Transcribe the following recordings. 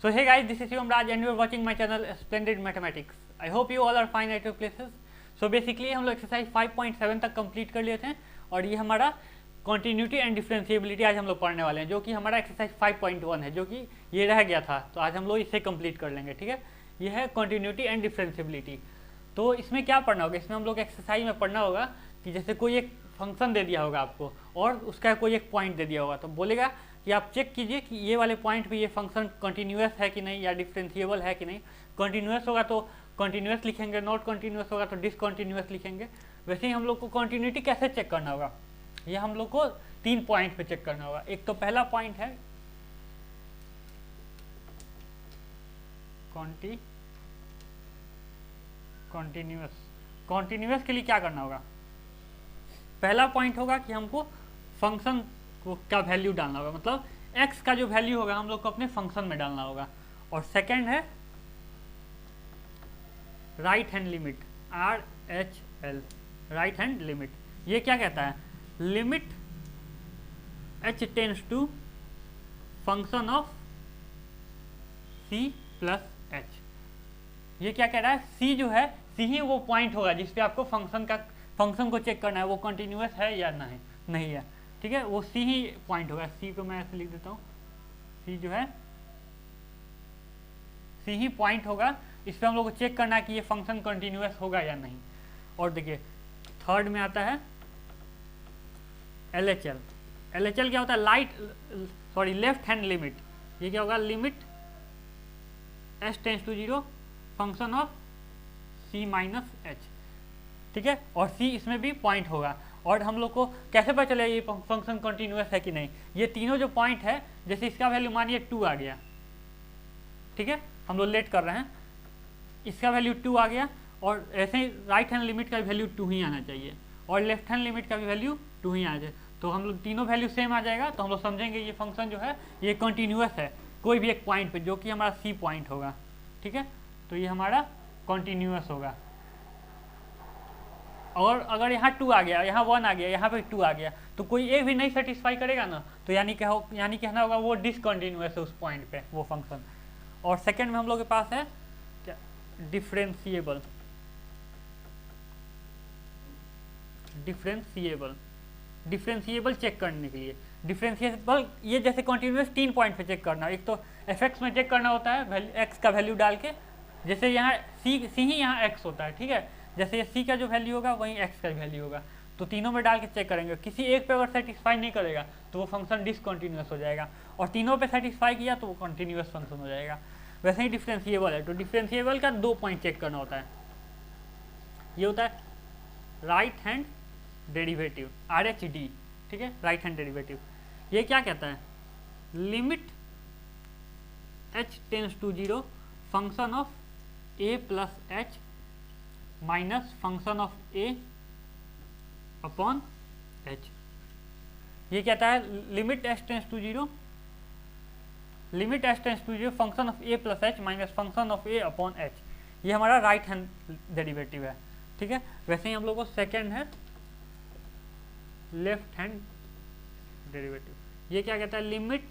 So hey guys, this is Shivam Raj and you are watching my channel Splendid Mathematics. I hope you all are fine at your places. So basically हम लोग exercise 5.7 तक complete कर लिए थे और ये हमारा continuity and differentiability आज हम लोग पढ़ने वाले हैं, जो कि हमारा एक्सरसाइज 5.1 है, जो कि ये रह गया था। तो आज हम लोग इसे कंप्लीट कर लेंगे, ठीक है। ये है कॉन्टिन्यूटी एंड डिफरेंशिएबिलिटी। तो इसमें क्या पढ़ना होगा, इसमें हम लोग एक्सरसाइज में पढ़ना होगा कि जैसे कोई एक फंक्शन दे दिया होगा आपको और उसका कोई एक पॉइंट दे दिया होगा, तो बोलेगा कि आप चेक कीजिए कि ये वाले पॉइंट पे ये फंक्शन कंटिन्यूअस है कि नहीं या डिफरेंशिएबल है कि नहीं। कंटिन्यूअस होगा तो कंटिन्यूअस लिखेंगे, नॉट कंटिन्यूअस होगा तो डिसकंटिन्यूअस लिखेंगे। वैसे ही हम लोग को कंटिन्यूटी कैसे चेक करना होगा, ये हम लोग को 3 पॉइंट पे चेक करना होगा। एक तो पहला पॉइंट है कॉन्टिन्यूअस। कॉन्टिन्यूअस के लिए क्या करना होगा, पहला पॉइंट होगा कि हमको फंक्शन को का वैल्यू डालना होगा, मतलब x का जो वैल्यू होगा हम लोग को अपने फंक्शन में डालना होगा। और सेकंड है right hand limit, RHL, right hand limit. ये क्या कहता है, limit h tends to function of c plus h। ये क्या कह रहा है, c जो है, c ही वो पॉइंट होगा जिसपे आपको फंक्शन को चेक करना है वो कंटिन्यूअस है या नहीं है, ठीक है। वो c ही पॉइंट होगा। c को मैं ऐसे लिख देता हूँ, c जो है c ही पॉइंट होगा, इस पर हम लोग को चेक करना है कि ये फंक्शन कंटिन्यूअस होगा या नहीं। और देखिए थर्ड में आता है LHL। LHL क्या होता है, लेफ्ट हैंड लिमिट। ये क्या होगा, limit h tends to 0 function of c minus h, ठीक है। और c इसमें भी पॉइंट होगा। और हम लोग को कैसे पता चलेगा ये फंक्शन कंटिन्यूअस है कि नहीं, ये तीनों जो पॉइंट है, जैसे इसका वैल्यू मानिए 2 आ गया, ठीक है, हम लोग लेट कर रहे हैं, इसका वैल्यू 2 आ गया, और ऐसे ही राइट हैंड लिमिट का वैल्यू 2 ही आना चाहिए और लेफ्ट हैंड लिमिट का भी वैल्यू 2 ही आना चाहिए। तो हम लोग तीनों वैल्यू सेम आ जाएगा, तो हम लोग समझेंगे ये फंक्शन जो है ये कंटिन्यूअस है कोई भी एक पॉइंट पे, जो कि हमारा c पॉइंट होगा, ठीक है। तो ये हमारा कंटिन्यूअस होगा। और अगर यहाँ 2 आ गया, यहाँ 1 आ गया, यहाँ पे 2 आ गया, तो कोई एक भी नहीं सेटिस्फाई करेगा ना, तो यानी कहना होगा वो डिसकंटिन्यूअस है उस पॉइंट पे वो फंक्शन। और सेकंड में हम लोग के पास है क्या, डिफरेंशिएबल। डिफरेंशिएबल चेक करने के लिए, डिफरेंशिएबल ये जैसे कंटिन्यूअस 3 पॉइंट पे चेक करना। एक तो fx में चेक करना होता है x का वैल्यू डाल के, जैसे यहाँ c ही यहाँ x होता है, ठीक है। जैसे ये c का जो वैल्यू होगा वहीं x का वैल्यू होगा, तो तीनों में डाल के चेक करेंगे। किसी एक पे अगर सेटिस्फाई नहीं करेगा तो वो फंक्शन डिसकंटिन्यूअस हो जाएगा, और तीनों पे सेटिस्फाई किया तो वो कंटिन्यूअस फंक्शन हो जाएगा। वैसे ही डिफरेंशिएबल है, तो डिफरेंशिएबल का 2 पॉइंट चेक करना होता है। ये होता है राइट हैंड डेरिवेटिव, RHD, ठीक है, राइट हैंड डेरिवेटिव। ये क्या कहता है, limit h tends to 0 function of a plus h minus function of a upon h। ये कहता है limit h tends to 0 function of a plus h minus function of a upon h। ये हमारा right hand derivative है, ठीक है। वैसे ही हम लोग को सेकेंड है लेफ्ट हैंड डेरिवेटिव। ये क्या कहता है, limit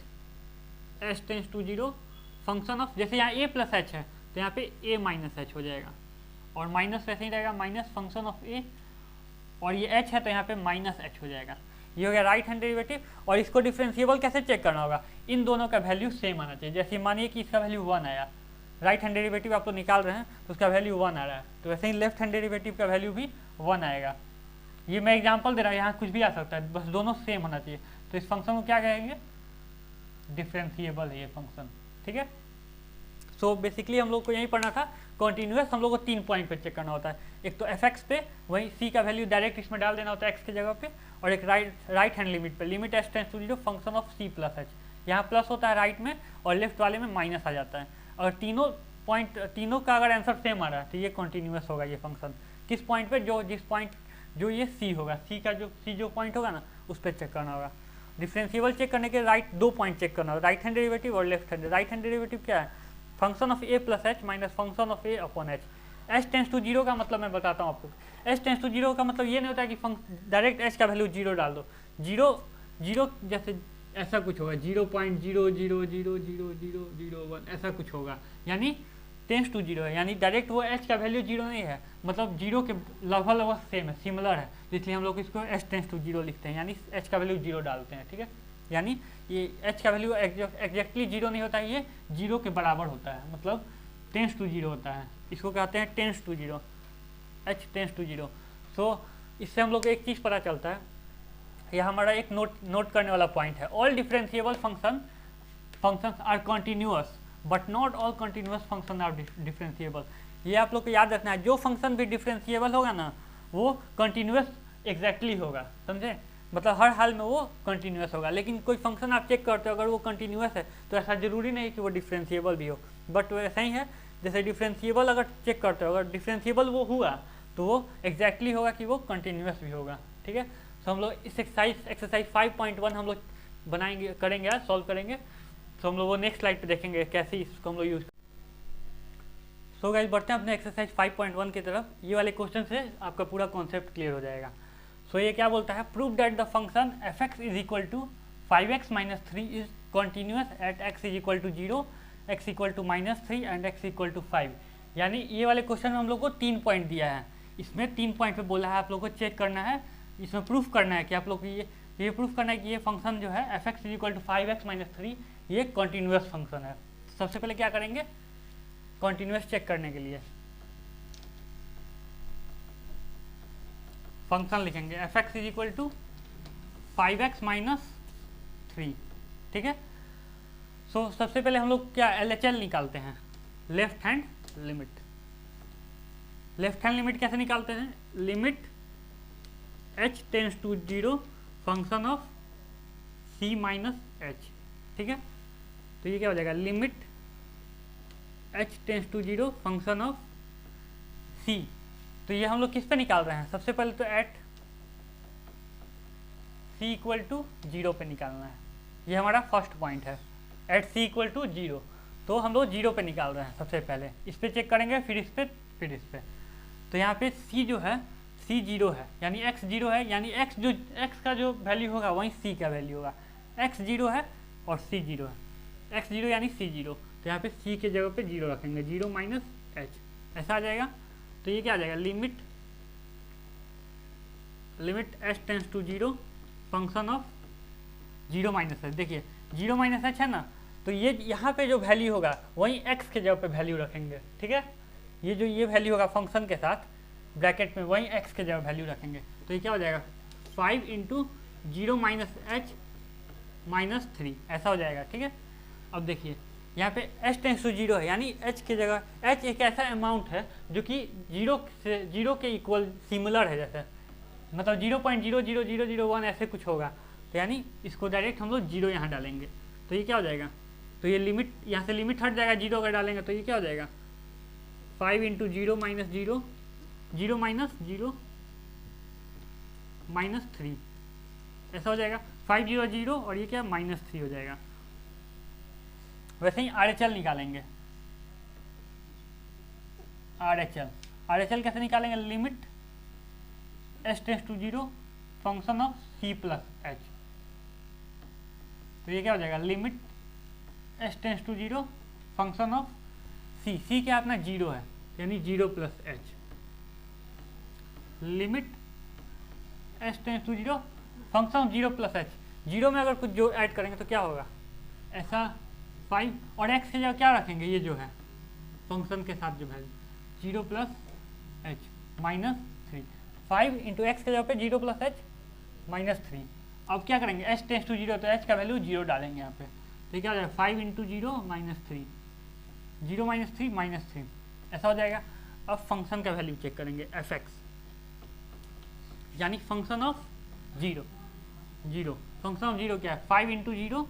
h tends to 0 function of, जैसे यहाँ a प्लस h है तो यहाँ पे a माइनस h हो जाएगा, और माइनस वैसे ही रहेगा माइनस फंक्शन ऑफ a, और ये h है तो यहाँ पे माइनस h हो जाएगा। ये हो गया राइट हैंड डेरिवेटिव। और इसको डिफरेंशिएबल कैसे चेक करना होगा, इन दोनों का वैल्यू सेम आना चाहिए। जैसे मानिए कि इसका वैल्यू 1 आया, राइट हैंड डेरिवेटिव आप तो निकाल रहे हैं तो उसका वैल्यू 1 आ रहा है, तो वैसे ही लेफ्ट हैंड डेरिवेटिव का वैल्यू भी 1 आएगा। ये मैं एग्जाम्पल दे रहा हूँ, यहाँ कुछ भी आ सकता है, बस दोनों सेम होना चाहिए। तो इस फंक्शन को क्या कहेंगे, डिफरेंशिएबल है ये फंक्शन, ठीक है। सो बेसिकली हम लोग को यही पढ़ना था, कंटिन्यूअस हम लोग को 3 पॉइंट पे चेक करना होता है। एक तो fx पे, वही c का वैल्यू डायरेक्ट इसमें डाल देना होता है x की जगह पे, और एक राइट हैंड लिमिट पे, limit h tends to 0 function of c plus h। यहाँ प्लस होता है राइट में और लेफ्ट वाले में माइनस आ जाता है। अगर तीनों का अगर आंसर सेम आ रहा है तो ये कंटिन्यूअस होगा ये फंक्शन। किस पॉइंट पे, जो ये c होगा, c जो पॉइंट होगा ना उस पर चेक करना होगा। डिफरेंशिएबल चेक करने के 2 पॉइंट चेक करना होगा, राइट हैंड डेरिवेटिव और left hand. Right hand derivative क्या है, function of a plus h minus function of a upon h। h tends to 0 का मतलब मैं बताता हूँ आपको, h टेंड्स टू 0 का मतलब ये नहीं होता है कि डायरेक्ट h का वैल्यू 0 डाल दो। 0 जैसे ऐसा कुछ होगा 0.00000001 ऐसा कुछ होगा, यानी टेंस टू जीरो है, यानी डायरेक्ट वो h का वैल्यू जीरो नहीं है, मतलब जीरो के लगभग सेम है, सिमिलर है, इसलिए हम लोग इसको h टेंस टू जीरो लिखते हैं, यानी h का वैल्यू जीरो डालते हैं। ठीक है, यानी ये h का वैल्यू एग्जैक्टली जीरो नहीं होता है, ये जीरो के बराबर होता है, मतलब टेंस टू जीरो होता है, इसको कहते हैं tense to zero, h tense to zero. So इससे हम लोग को एक चीज़ पता चलता है, यह हमारा एक नोट करने वाला पॉइंट है, all differentiable functions are continuous but not all continuous function are differentiable. ये आप लोग को याद रखना है, जो फंक्शन भी डिफरेंशिएबल होगा ना वो कंटिन्यूअस एग्जैक्टली होगा, समझे, मतलब हर हाल में वो कंटिन्यूअस होगा। लेकिन कोई फंक्शन आप चेक करते हो अगर वो कंटिन्यूअस है तो ऐसा जरूरी नहीं कि वो डिफरेंशिएबल भी हो, बट वैसा ही है जैसे डिफरेंशिएबल अगर चेक करते हो, अगर डिफरेंशिएबल वो हुआ तो वो एग्जैक्टली होगा कि वो कंटिन्यूअस भी होगा। ठीक है, तो हम लोग इस एक्सरसाइज 5.1 हम लोग बनाएंगे, करेंगे आज, सॉल्व करेंगे। तो हम लोग वो नेक्स्ट स्लाइड पे देखेंगे कैसे इसको हम लोग यूज। सो गाइस बढ़ते हैं अपने एक्सरसाइज 5.1 की तरफ। ये वाले क्वेश्चन से आपका पूरा कॉन्सेप्ट क्लियर हो जाएगा। सो ये क्या बोलता है, prove that the function f(x) is equal to 5x - 3 is continuous at x is equal to 0, x equal to -3 and x equal to 5। यानी ये वाले क्वेश्चन में हम लोग को 3 पॉइंट दिया है, इसमें 3 पॉइंट पे बोला है आप लोग को चेक करना है, इसमें प्रूफ करना है कि आप लोग को ये प्रूफ करना है कि ये फंक्शन जो है f(x) is equal to 5x - 3 ये कॉन्टिन्यूअस फंक्शन है। सबसे पहले क्या करेंगे, कॉन्टिन्यूअस चेक करने के लिए फंक्शन लिखेंगे f(x) is equal to 5x - 3। ठीक है, सो सबसे पहले हम लोग क्या LHL निकालते हैं, left hand limit. Left hand limit कैसे निकालते हैं, limit h tense to 0 function of c - h। ठीक है, तो ये क्या हो जाएगा, limit h tense to 0 function of c। तो ये हम लोग किस पे निकाल रहे हैं, सबसे पहले तो एट c इक्वल टू 0 पे निकालना है, ये हमारा फर्स्ट पॉइंट है, एट c इक्वल टू 0, तो हम लोग 0 पे निकाल रहे हैं सबसे पहले, इस पे चेक करेंगे फिर इस पे फिर इस पे। तो यहाँ पे c जो है c 0 है, यानी x 0 है, यानी x का जो वैल्यू होगा वही c का वैल्यू होगा, x 0 है और c 0 है, x 0 यानी c 0, तो यहाँ पे c के जगह पे 0 रखेंगे, 0 - h ऐसा आ जाएगा। तो ये क्या आ जाएगा, limit h tense to 0 function of 0 - h। देखिए 0 - h है ना, तो ये यहाँ पे जो वैल्यू होगा वही x के जगह पे वैल्यू रखेंगे। ठीक है, ये वैल्यू होगा फंक्शन के साथ ब्रैकेट में वही x के जगह वैल्यू रखेंगे, तो ये क्या हो जाएगा 5 × 0 - h - 3 ऐसा हो जाएगा। ठीक है, अब देखिए यहाँ पे h टेंस टू 0 है, यानी h की जगह h एक ऐसा अमाउंट है जो कि 0 के इक्वल सिमिलर है, जैसे मतलब 0.00001 ऐसे कुछ होगा, तो यानी इसको डायरेक्ट हम लोग 0 यहाँ डालेंगे, तो ये क्या हो जाएगा, तो ये लिमिट यहाँ से लिमिट हट जाएगा, 0 अगर डालेंगे तो ये क्या हो जाएगा 5 × 0 - 0 0 - 0 -3 ऐसा हो जाएगा, 5 0 0 और ये क्या -3 हो जाएगा। वैसे ही RHL निकालेंगे, RHL कैसे निकालेंगे, limit h tense to 0 function of c + h। तो ये क्या हो जाएगा, limit h tense to 0 function of c क्या अपना 0 है, यानी 0 + h, limit h tense to 0 function of 0 + h। 0 में अगर कुछ जो ऐड करेंगे तो क्या होगा, ऐसा 5 और x के जगह क्या रखेंगे, ये जो है फंक्शन के साथ जो वैल्यू 0 + h -3, 5 × x के जगह पे 0 + h -3। अब क्या करेंगे, h टेंस टू 0 तो h का वैल्यू 0 डालेंगे यहाँ पे, तो क्या हो जाएगा 5 × 0 - 3 0 - 3 -3 ऐसा हो जाएगा। अब फंक्शन का वैल्यू चेक करेंगे f(x), यानी फंक्शन ऑफ 0 फंक्शन ऑफ 0 क्या है, 5 × 0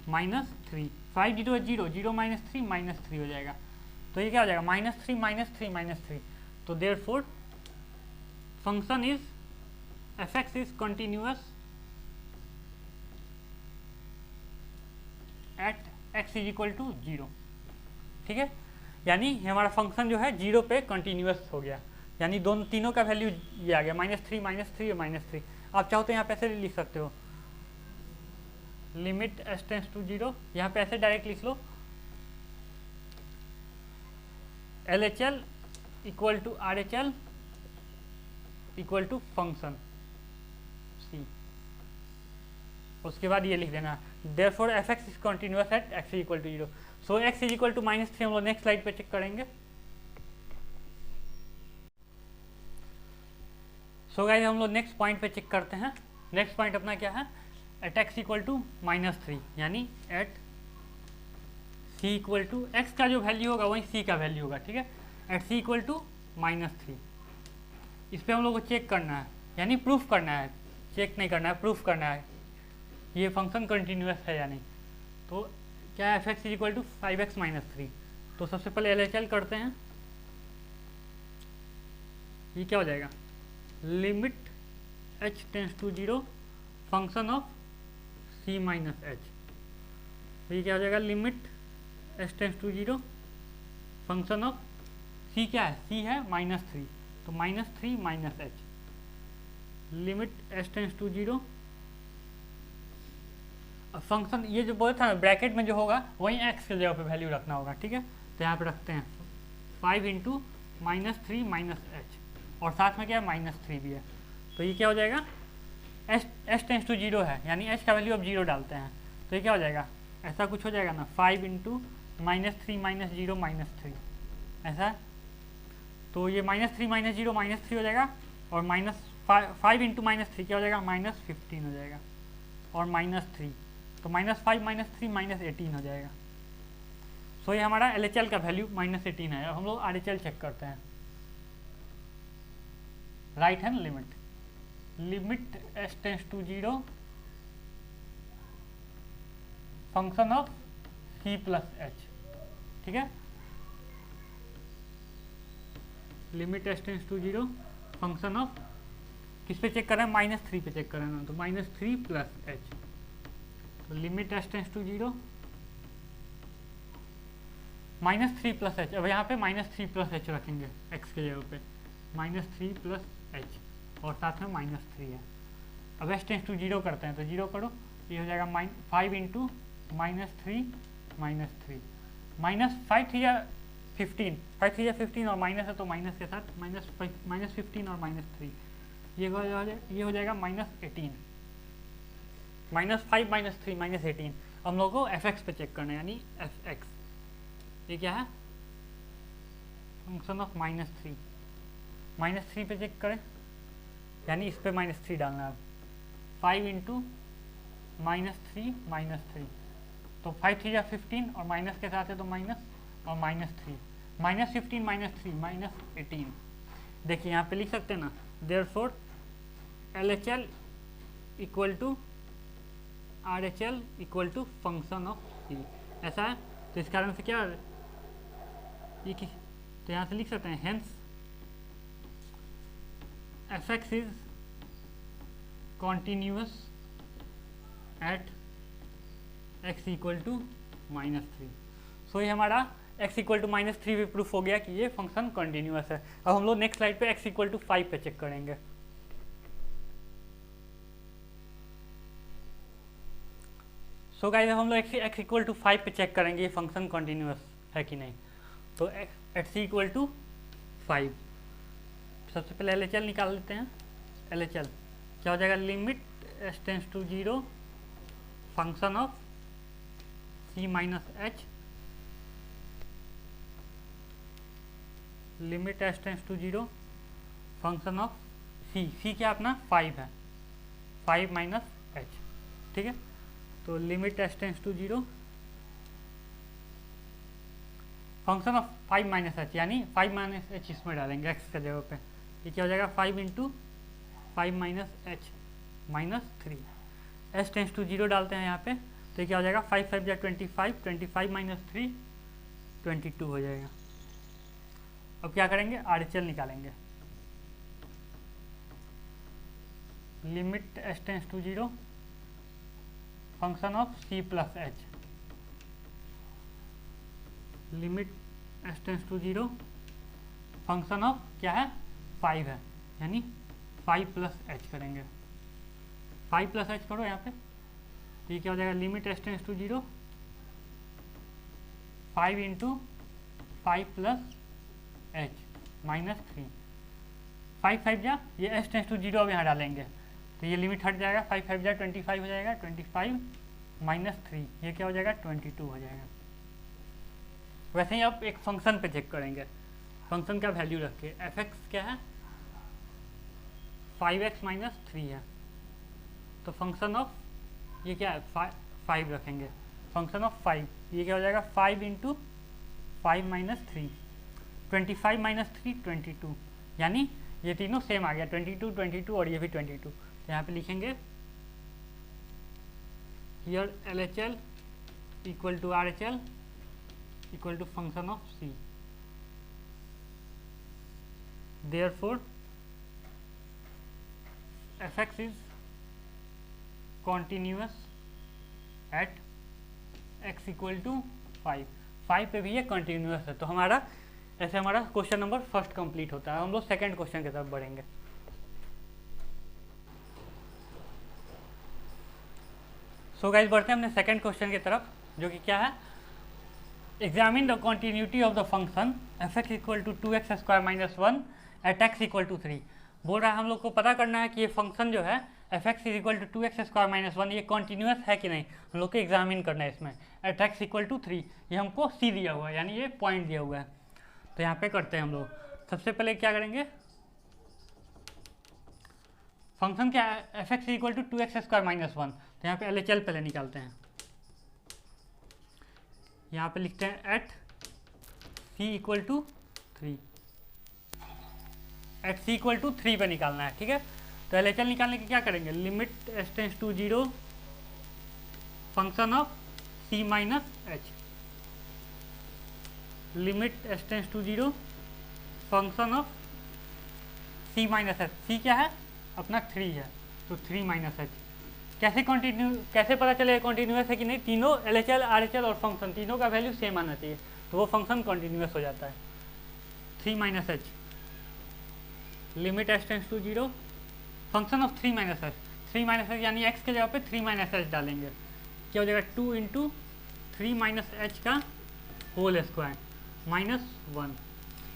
-3, 5 0 0 0 - 3 -3 हो जाएगा, तो ये क्या हो जाएगा -3 -3 तो therefore function is f(x) is continuous at x is equal to 0। ठीक है, यानी हमारा फंक्शन जो है 0 पे कंटिन्यूअस हो गया, यानी तीनों का वैल्यू ये आ गया -3 -3 और -3। आप चाहो तो यहाँ पे ऐसे लिख सकते हो लिमिट एस टेंस टू 0, यहाँ पे ऐसे डायरेक्ट लिख लो LHL equal to RHL equal to function C। उसके बाद ये लिख देना therefore fx is continuous at x equal to 0। So x is equal to -3 हम लोग नेक्स्ट स्लाइड पे चेक करेंगे। सो गाइस हम लोग नेक्स्ट पॉइंट पे चेक करते हैं। नेक्स्ट पॉइंट अपना क्या है, एट x इक्वल टू -3 यानी at c equal to x का जो वैल्यू होगा वही c का वैल्यू होगा, ठीक है, एट c इक्वल टू -3। इस पर हम लोग को चेक करना है, यानी प्रूफ करना है, चेक नहीं करना है, प्रूफ करना है ये फंक्शन कंटिन्यूअस है या नहीं। तो क्या है, fx is equal to 5x - 3। तो सबसे पहले LHL करते हैं। ये क्या हो जाएगा, limit h tense to 0 function of c minus h। तो ये क्या हो जाएगा, limit h tense to 0 function of c, क्या है, c है -3, तो -3 - h। Limit h tense to 0 function, ये जो बोला था ब्रैकेट में जो होगा वही x के जगह पे वैल्यू रखना होगा, ठीक है। तो यहाँ पे रखते हैं 5 × -3 - h, और साथ में क्या है, -3 भी है। तो ये क्या हो जाएगा, h टेंस टू 0 है, यानी h का वैल्यू अब 0 डालते हैं। तो ये क्या हो जाएगा, ऐसा कुछ हो जाएगा ना, 5 × -3 - 0 -3 ऐसा। तो ये -3 - 0 -3 हो जाएगा, और -5 × -3 क्या हो जाएगा, -15 हो जाएगा, और -3, तो -5 - 3 -18 हो जाएगा। सो ये हमारा LHL का वैल्यू -18 है। अब हम लोग RHL चेक करते हैं। Right hand limit, limit h tense to 0 function of c plus h, ठीक है। Limit h tense to 0 function of, किस पे चेक कर रहे हैं, -3 पे चेक कर रहे हैं, तो -3 + h। तो limit h tense to 0 -3 + h। अब यहाँ पे -3 + h रखेंगे x के जगह पे, -3 + h, और साथ में -3 है। अब h टेंस टू 0 करते हैं, तो 0 करो, ये हो जाएगा 5 × -3 -3 -5 3 या 15, 5 3 या 15, और माइनस है तो माइनस के साथ -15 और -3, ये हो जाएगा -18, -5 -3 -18। हम लोग को fx पे चेक करना है, यानी fx ये क्या है, फंक्शन ऑफ -3, -3 पे चेक करें, यानी इस पे -3 डालना है। 5 × -3 -3, तो 5 3 या 15, और माइनस के साथ है तो माइनस, और -3, -15 -3 -18। देखिए यहाँ पे लिख सकते हैं ना, therefore LHL equal to RHL equal to function of c, ऐसा है। तो इस कारण से क्या ये की, तो यहाँ से लिख सकते हैं hence fx is continuous at x equal to -3। So ये हमारा x इक्वल टू -3 भी प्रूफ हो गया कि ये फंक्शन कंटिन्यूअस है। अब हम लोग नेक्स्ट स्लाइड पे x इक्वल टू 5 पे चेक करेंगे। सो गाइस हम लोग x इक्वल टू 5 पे चेक करेंगे ये फंक्शन कंटिन्यूअस है कि नहीं। तो एट c इक्वल टू 5, सबसे पहले LHL निकाल लेते हैं। LHL क्या हो जाएगा, limit h tense to 0 function of c minus h, limit h tense to 0 function of c क्या अपना 5 है, 5 - h, ठीक है। तो limit h tense to 0 function of 5 - h, यानी 5 - h इसमें डालेंगे x के जगह पे। ये क्या हो जाएगा, 5 × 5 - h -3, h टेंस टू 0 डालते हैं यहाँ पे, तो ये क्या हो जाएगा, 5 5 या 25, 25 - 3 22 हो जाएगा। अब क्या करेंगे, RHL निकालेंगे। Limit h tense to 0 function of c plus h, limit h tense to 0 function of क्या है, 5 है, यानी 5 + h करेंगे। 5 + h करो यहाँ पे, तो ये क्या हो जाएगा, limit s tends to 0 5 into 5 plus h minus 3, 5 5 जा, ये एस टेंस टू 0 अब यहाँ डालेंगे तो ये लिमिट हट जाएगा, 5 5 जा 25 हो जाएगा, 25 माइनस 3 ये क्या हो जाएगा 22 हो जाएगा। वैसे ही आप एक फंक्शन पे चेक करेंगे, फंक्शन का वैल्यू रख के एफ एक्स क्या है 5x माइनस 3 है, तो फंक्शन ऑफ ये क्या है 5 रखेंगे, फंक्शन ऑफ 5 ये क्या हो जाएगा 5 इंटू 5 माइनस 3, 25 माइनस 3 22, यानी ये तीनों सेम आ गया 22 22 और ये भी 22। तो यहाँ पे लिखेंगे here LHL equal to RHL equal to function of C, therefore fx is continuous at x equal to 5 पे भी ये कॉन्टिन्यूअस है। तो हमारा ऐसे हमारा क्वेश्चन नंबर फर्स्ट कंप्लीट होता है। हम लोग सेकंड क्वेश्चन की तरफ बढ़ेंगे। सो गाइस बढ़ते हैं अपने सेकंड क्वेश्चन की तरफ, जो कि क्या है, examine the continuity of the function f x equal to 2x square minus 1 at x equal to 3। बोल रहा है हम लोग को पता करना है कि ये फंक्शन जो है f x is equal to 2x square minus 1 ये कॉन्टिन्यूअस है कि नहीं, हम लोग को एग्जामिन करना है इसमें। एट एक्स इक्वल टू 3 ये हमको सी दिया हुआ है, यानी ये पॉइंट दिया हुआ है। तो यहाँ पे करते हैं हम लोग, सबसे पहले क्या करेंगे, फंक्शन क्या है f x equal to 2x square minus 1, तो यहाँ पे LHL पहले निकालते हैं। यहाँ पे लिखते हैं at c equal to 3, at c equal to 3 पे निकालना है, ठीक है। तो LHL निकालने के क्या करेंगे, limit s tends to 0 function of c minus h, limit s tends to 0 function of c minus h, c क्या है अपना 3 है, तो 3 माइनस h। कैसे पता चलेगा कॉन्टिन्यूअस है कि नहीं, तीनों LHL RHL और फंक्शन तीनों का वैल्यू सेम आना चाहिए, तो वो फंक्शन कॉन्टिन्यूअस हो जाता है। 3 minus h limit s tends to 0 function of 3 minus h, 3 minus h यानी x के जगह पे 3 माइनस h डालेंगे, क्या हो जाएगा 2 इंटू 3 माइनस h का होल स्क्वायर माइनस 1।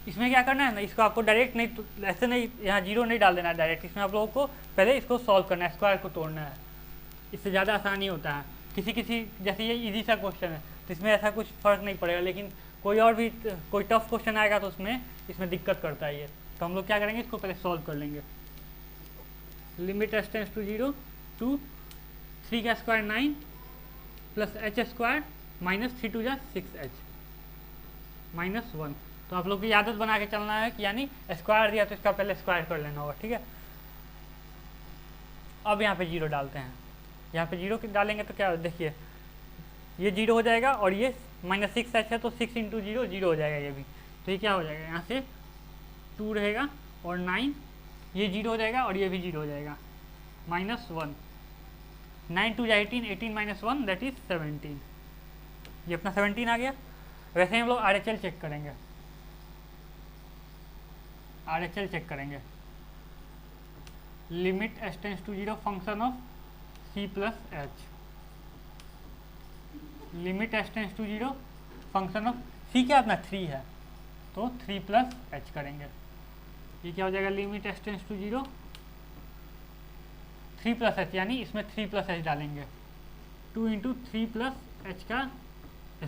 इसमें क्या करना है ना, इसको आपको डायरेक्ट नहीं, तो ऐसे नहीं, यहाँ जीरो नहीं डाल देना है डायरेक्ट, इसमें आप लोगों को पहले इसको सॉल्व करना है, स्क्वायर को तोड़ना है, इससे ज़्यादा आसानी होता है। किसी जैसे ये इजी सा क्वेश्चन है तो इसमें ऐसा कुछ फ़र्क नहीं पड़ेगा, लेकिन कोई और भी कोई टफ क्वेश्चन आएगा तो इसमें दिक्कत करता है ये। तो हम लोग क्या करेंगे, इसको पहले सॉल्व कर लेंगे। Limit s tends to 0 two 3 का square 9 plus h square minus 3 टू जा 6h माइनस 1। तो आप लोग की आदत बना के चलना है कि यानी स्क्वायर दिया तो इसका पहले स्क्वायर कर लेना होगा, ठीक है। अब यहाँ पे 0 डालते हैं, यहाँ पे 0 डालेंगे तो क्या देखिए ये 0 हो जाएगा और ये माइनस 6h है तो 6 इंटू 0 0 हो जाएगा ये भी। तो ये क्या हो जाएगा, यहाँ से 2 रहेगा और 9 ये 0 हो जाएगा और ये भी 0 हो जाएगा minus 1, 9 two 18, 18 minus 1 that is 17, ये अपना 17 आ गया। वैसे ही हम लोग RHL चेक करेंगे, RHL चेक करेंगे, limit s tends to 0 function of c plus h, limit s tends to 0 function of c क्या अपना 3 है तो 3 प्लस h करेंगे, ये क्या हो जाएगा limit s tends to 0 3 plus h, यानी इसमें 3 प्लस h डालेंगे, 2 इंटू 3 प्लस h का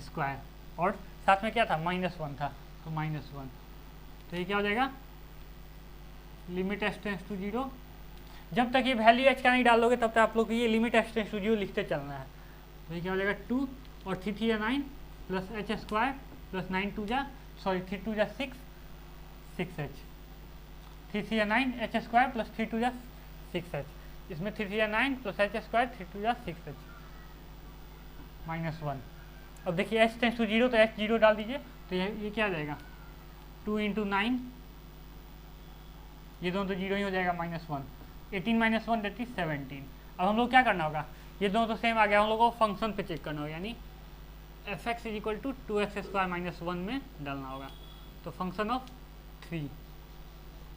स्क्वायर और साथ में क्या था माइनस 1 था तो माइनस 1। तो ये क्या हो जाएगा लिमिट s टेंस टू 0, जब तक ये वैल्यू h का नहीं डालोगे तब तक आप लोग को ये लिमिट s टेंस टू 0 लिखते चलना है। तो ये क्या हो जाएगा 2 और 3 3 9 प्लस h स्क्वायर प्लस 9 2 जा 3 2 जा 6 6h, 3 3 9 h स्क्वायर प्लस 3 2 जा 6h, इसमें 3 3 9 प्लस h स्क्वायर 3 2 जा 6h माइनस 1। अब देखिए h टेंस टू 0 तो h 0 डाल दीजिए, तो ये क्या आ जाएगा 2 इंटू 9, ये दोनों तो 0 ही हो जाएगा माइनस 1, 18 माइनस 1 दैट इज 17। अब हम लोग क्या करना होगा, ये दोनों तो सेम आ गया, हम लोग को फंक्शन पे चेक करना होगा, यानी f x is equal to 2x square minus 1 में डालना होगा। तो फंक्शन ऑफ 3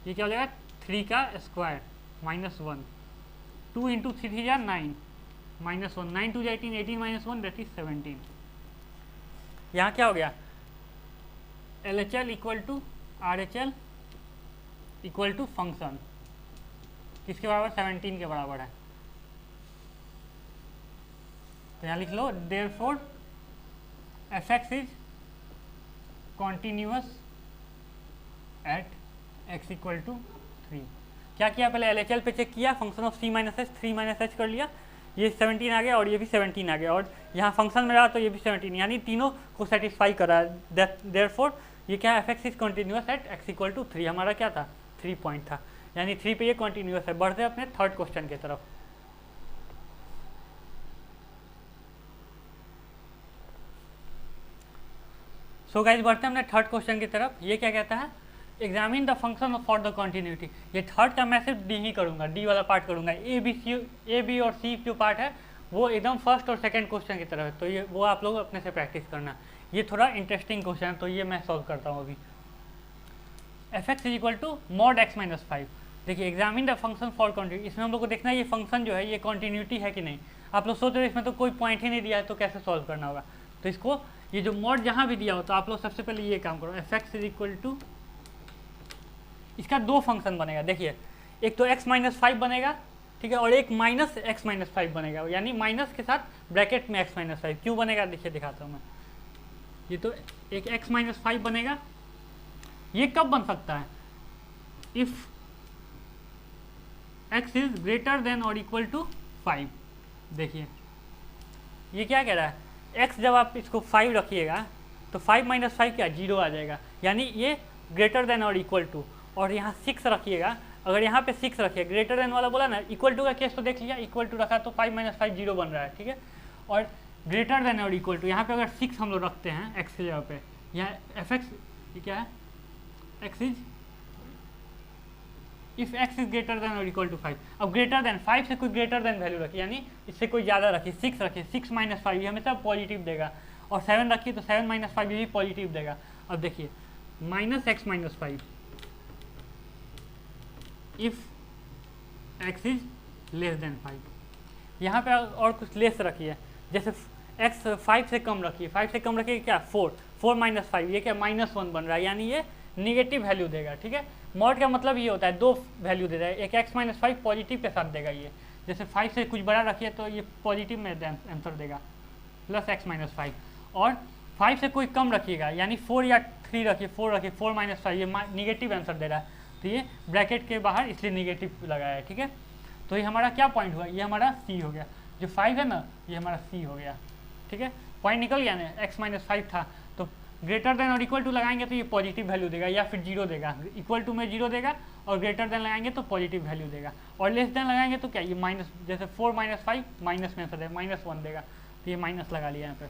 ये क्या हो जाएगा 3 का स्क्वायर माइनस 1, 2 इंटू 3 जा 9 -1, 9 2 18, 18 - 1 दैट इज 17। यहाँ क्या हो गया, LHL equal to RHL equal to function किसके बराबर, 17 के बराबर है। तो यहाँ लिख लो therefore fx is continuous at x equal to 3। क्या किया, पहले LHL पे चेक किया, function of c minus h, 3 minus h कर लिया, ये 17 आ गया और ये भी 17 आ गया, और यहाँ फंक्शन में रहा तो ये भी 17, यानी तीनों को सेटिस्फाई करा। देयरफॉर ये क्या है, fx is continuous at x equal to 3, हमारा क्या था 3 पॉइंट था, यानी 3 पे ये कॉन्टिन्यूअस है। बढ़ते अपने थर्ड क्वेश्चन की तरफ। सो गाइस बढ़ते हैं अपने थर्ड क्वेश्चन की तरफ। ये क्या कहता है, examine the function for the continuity. ये थर्ड का मैं सिर्फ डी ही करूंगा, डी वाला पार्ट करूंगा। ए बी और सी जो पार्ट है वो एकदम फर्स्ट और सेकंड क्वेश्चन की तरफ है, तो ये वो आप लोग अपने से प्रैक्टिस करना। ये थोड़ा इंटरेस्टिंग क्वेश्चन है, तो ये मैं सॉल्व करता हूँ अभी। fx is equal to mod x minus 5। देखिए examine the function for continuity, इसमें हम लोग को देखना है ये फंक्शन जो है ये कॉन्टिन्यूटी है कि नहीं। आप लोग सोच रहे हो इसमें तो कोई पॉइंट ही नहीं दिया है तो कैसे सॉल्व करना होगा। तो इसको ये जो मॉड जहाँ भी दिया हो तो आप लोग सबसे पहले ये काम करो, fx इज इक्वल टू, इसका दो फंक्शन बनेगा। देखिए एक तो x माइनस 5 बनेगा, ठीक है, और एक माइनस x माइनस 5 बनेगा, यानी माइनस के साथ ब्रैकेट में x माइनस 5। क्यों बनेगा देखिए दिखाता हूँ मैं। ये तो एक x माइनस 5 बनेगा, ये कब बन सकता है, if x is greater than और इक्वल टू 5। देखिए ये क्या कह रहा है, x जब आप इसको 5 रखिएगा तो 5 माइनस 5 क्या 0 आ जाएगा, यानी ये ग्रेटर देन और इक्वल टू। और यहाँ 6 रखिएगा, अगर यहाँ पे 6 रखिए, ग्रेटर देन वाला बोला ना, इक्वल टू का केस तो देख लिया, इक्वल टू रखा तो 5 माइनस 5 0 बन रहा है, ठीक है। और ग्रेटर देन और इक्वल टू यहाँ पे अगर 6 हम लोग रखते हैं x की जगह पे, यहाँ fx ये क्या है, x is if x is greater than और इक्वल टू 5। अब ग्रेटर देन 5 से कोई ग्रेटर देन वैल्यू रखिए, यानी इससे कोई ज़्यादा रखिए, 6 रखिए, 6 माइनस 5 ये हमेशा पॉजिटिव देगा, और 7 रखिए तो 7 माइनस 5 ये भी पॉजिटिव देगा। अब देखिए minus x minus 5 if x is less then 5। यहाँ पे और कुछ लेस रखिए, जैसे x 5 से कम रखिए, 5 से कम रखिए क्या 4 माइनस 5 ये क्या -1 बन रहा है, यानी ये निगेटिव वैल्यू देगा, ठीक है। मॉड का मतलब ये होता है दो वैल्यू दे रहा है, एक x माइनस 5 पॉजिटिव के साथ देगा ये, जैसे 5 से कुछ बड़ा रखिए तो ये पॉजिटिव में आंसर देगा प्लस x माइनस 5, और 5 से कोई कम रखिएगा, यानी 4 या 3 रखिए, 4 रखिए, 4 माइनस 5 ये निगेटिव आंसर दे रहा है, तो ये ब्रैकेट के बाहर इसलिए निगेटिव लगाया है, ठीक है। तो ये हमारा क्या पॉइंट हुआ, ये हमारा C हो गया, जो 5 है ना ये हमारा C हो गया, ठीक है। पॉइंट निकल गया ना, x माइनस 5 था तो ग्रेटर देन और इक्वल टू लगाएंगे तो ये पॉजिटिव वैल्यू देगा, या फिर 0 देगा, इक्वल टू में 0 देगा, और ग्रेटर देन लगाएंगे तो पॉजिटिव वैल्यू देगा, और लेस देन लगाएंगे तो क्या ये माइनस, जैसे 4 माइनस 5 माइनस में आंसर है, -1 देगा, तो ये माइनस लगा लिया यहाँ पे।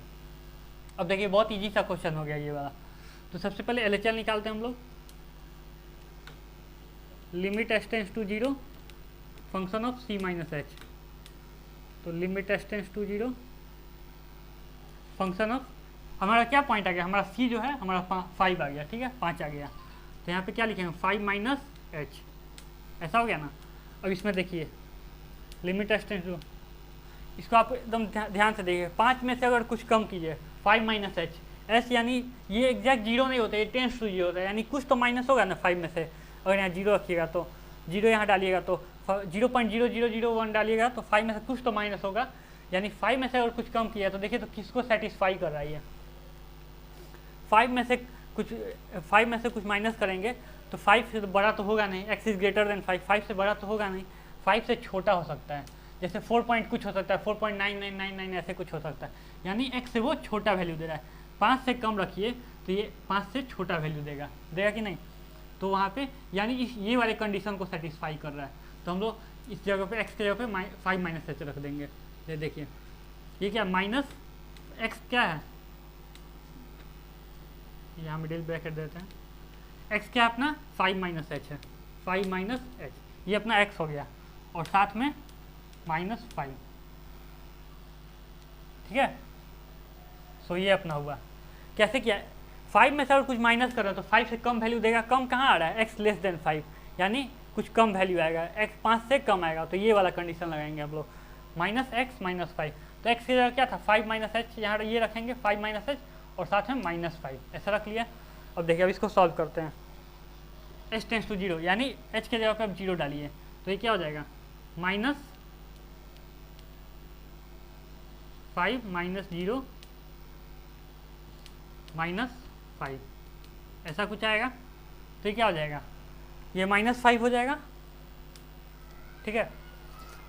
अब देखिए बहुत ईजी सा क्वेश्चन हो गया ये वाला। तो सबसे पहले LHL निकालते हैं हम लोग, limit s tends to 0 function of c minus h. तो limit s tends to 0 function of, हमारा क्या पॉइंट आ गया, हमारा c जो है हमारा 5 आ गया, ठीक है, 5 आ गया, तो यहाँ पे क्या लिखेंगे 5 माइनस एच, ऐसा हो गया ना। अब इसमें देखिए लिमिट s टेंस टू, इसको आप एकदम ध्यान से देखिए, 5 में से अगर कुछ कम कीजिए 5 माइनस एच, एस यानी ये एग्जैक्ट 0 नहीं होता, ये टेंस टू 0 होता है, यानी कुछ तो माइनस होगा ना 5 में से। अगर यहाँ 0 रखिएगा तो 0 यहाँ डालिएगा तो 0.0001 डालिएगा तो 5 में से कुछ तो माइनस होगा, यानी 5 में से अगर कुछ कम किया तो देखिए तो किसको सेटिस्फाई कर रहा है ये। 5 में से कुछ माइनस करेंगे तो 5 से तो बड़ा तो होगा नहीं, x इज ग्रेटर देन 5, 5 से बड़ा तो होगा नहीं, 5 से छोटा हो सकता है, जैसे 4 पॉइंट कुछ हो सकता है, 4.9999 ऐसे कुछ हो सकता है, यानी x से वो छोटा वैल्यू दे रहा है। 5 से कम रखिए तो ये 5 से छोटा वैल्यू देगा कि नहीं, तो वहाँ पे यानी ये वाले कंडीशन को सेटिस्फाई कर रहा है, तो हम लोग इस जगह पे x की जगह पे 5 माइनस एच रख देंगे। ये देखिए ये क्या माइनस x क्या है, यहाँ मिडिल ब्रैकेट देते हैं, x क्या अपना 5 माइनस एच है, 5 माइनस एच ये अपना x हो गया, और साथ में -5, ठीक है। सो ये अपना हुआ, कैसे किया, 5 में से अगर कुछ माइनस कर रहे हो तो 5 से कम वैल्यू देगा, कम कहाँ आ रहा है x लेस देन 5, यानी कुछ कम वैल्यू आएगा, x 5 से कम आएगा, तो ये वाला कंडीशन लगाएंगे हम लोग। माइनस एक्स माइनस 5, तो एक्स की जगह क्या था 5 माइनस एच, यहाँ ये रखेंगे 5 माइनस एच और साथ में माइनस 5, ऐसा रख लिया। अब देखिए अब इसको सॉल्व करते हैं। एच टेंस टू जीरो यानी एच के जगह पे अब जीरो डालिए, तो ये क्या हो जाएगा माइनस 5 माइनस 0 माइनस 5, ऐसा कुछ आएगा। तो ये क्या हो जाएगा, ये माइनस 5 हो जाएगा, ठीक है।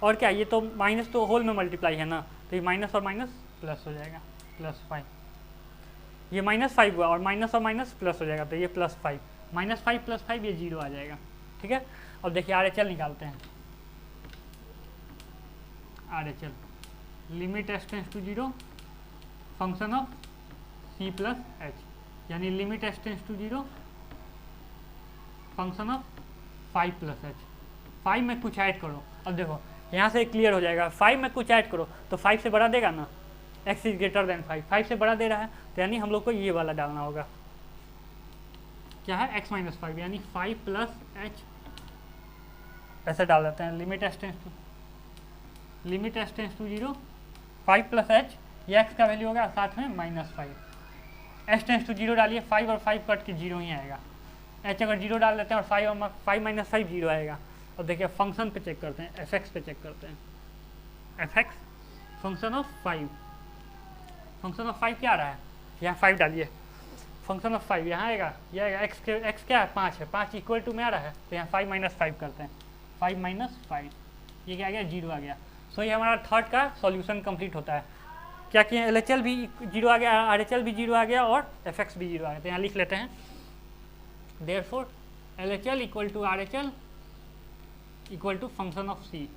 और क्या, ये तो माइनस तो होल में मल्टीप्लाई है ना, तो ये माइनस और माइनस प्लस हो जाएगा, प्लस 5। ये माइनस 5 हुआ और माइनस प्लस हो जाएगा, तो ये प्लस 5, माइनस 5 प्लस 5 ये 0 आ जाएगा, ठीक है। अब देखिए आर एच एल निकालते हैं। R H L limit h tends to 0 function of c plus h, यानी limit h tends to 0 function of 5 plus h. 5 में कुछ ऐड करो, अब देखो यहाँ से क्लियर हो जाएगा, 5 में कुछ ऐड करो तो 5 से बड़ा देगा ना, x इज ग्रेटर देन 5, 5 से बड़ा दे रहा है, तो यानी हम लोग को ये वाला डालना होगा, क्या है x माइनस 5, यानी 5 प्लस एच, ऐसे डाल देते हैं। Limit h tends to 0 5 plus h, ये x का वैल्यू होगा, साथ में माइनस 5, एच टेंस टू 0 डालिए, 5 और 5 कट के 0 ही आएगा, एच अगर 0 डाल देते हैं और 5 माइनस 5 0 आएगा। अब देखिए फंक्शन पे चेक करते हैं, एफ एक्स पे चेक करते हैं, f x function of 5, function of 5 क्या आ रहा है, यहाँ 5 डालिए, फंक्शन ऑफ 5 यहाँ आएगा, ये आएगा एक्स क्या है 5 है, 5 इक्वल टू में आ रहा है, तो यहाँ 5 माइनस 5 करते हैं, 5 माइनस 5, ये क्या आ गया 0 आ गया। सो ये हमारा थर्ड का सॉल्यूशन कंप्लीट होता है। क्या किया, एल एच एल भी 0 आ गया, आर एच एल भी 0 आ गया और एफ एक्स भी 0 आ गया, तो यहाँ लिख लेते हैं therefore L H L equal to R H L equal to function of c,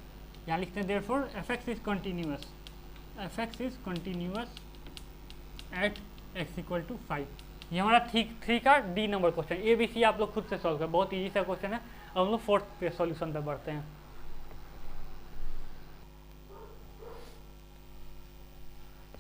यहाँ लिखते हैं therefore f x is continuous, f x is continuous at x equal to 5। ये हमारा 3 का D number question, A B C आप लोग खुद से सॉल्व कर, बहुत ईजी सा क्वेश्चन है। अब हम लोग फोर्थ पे सॉल्यूशन पे बढ़ते हैं।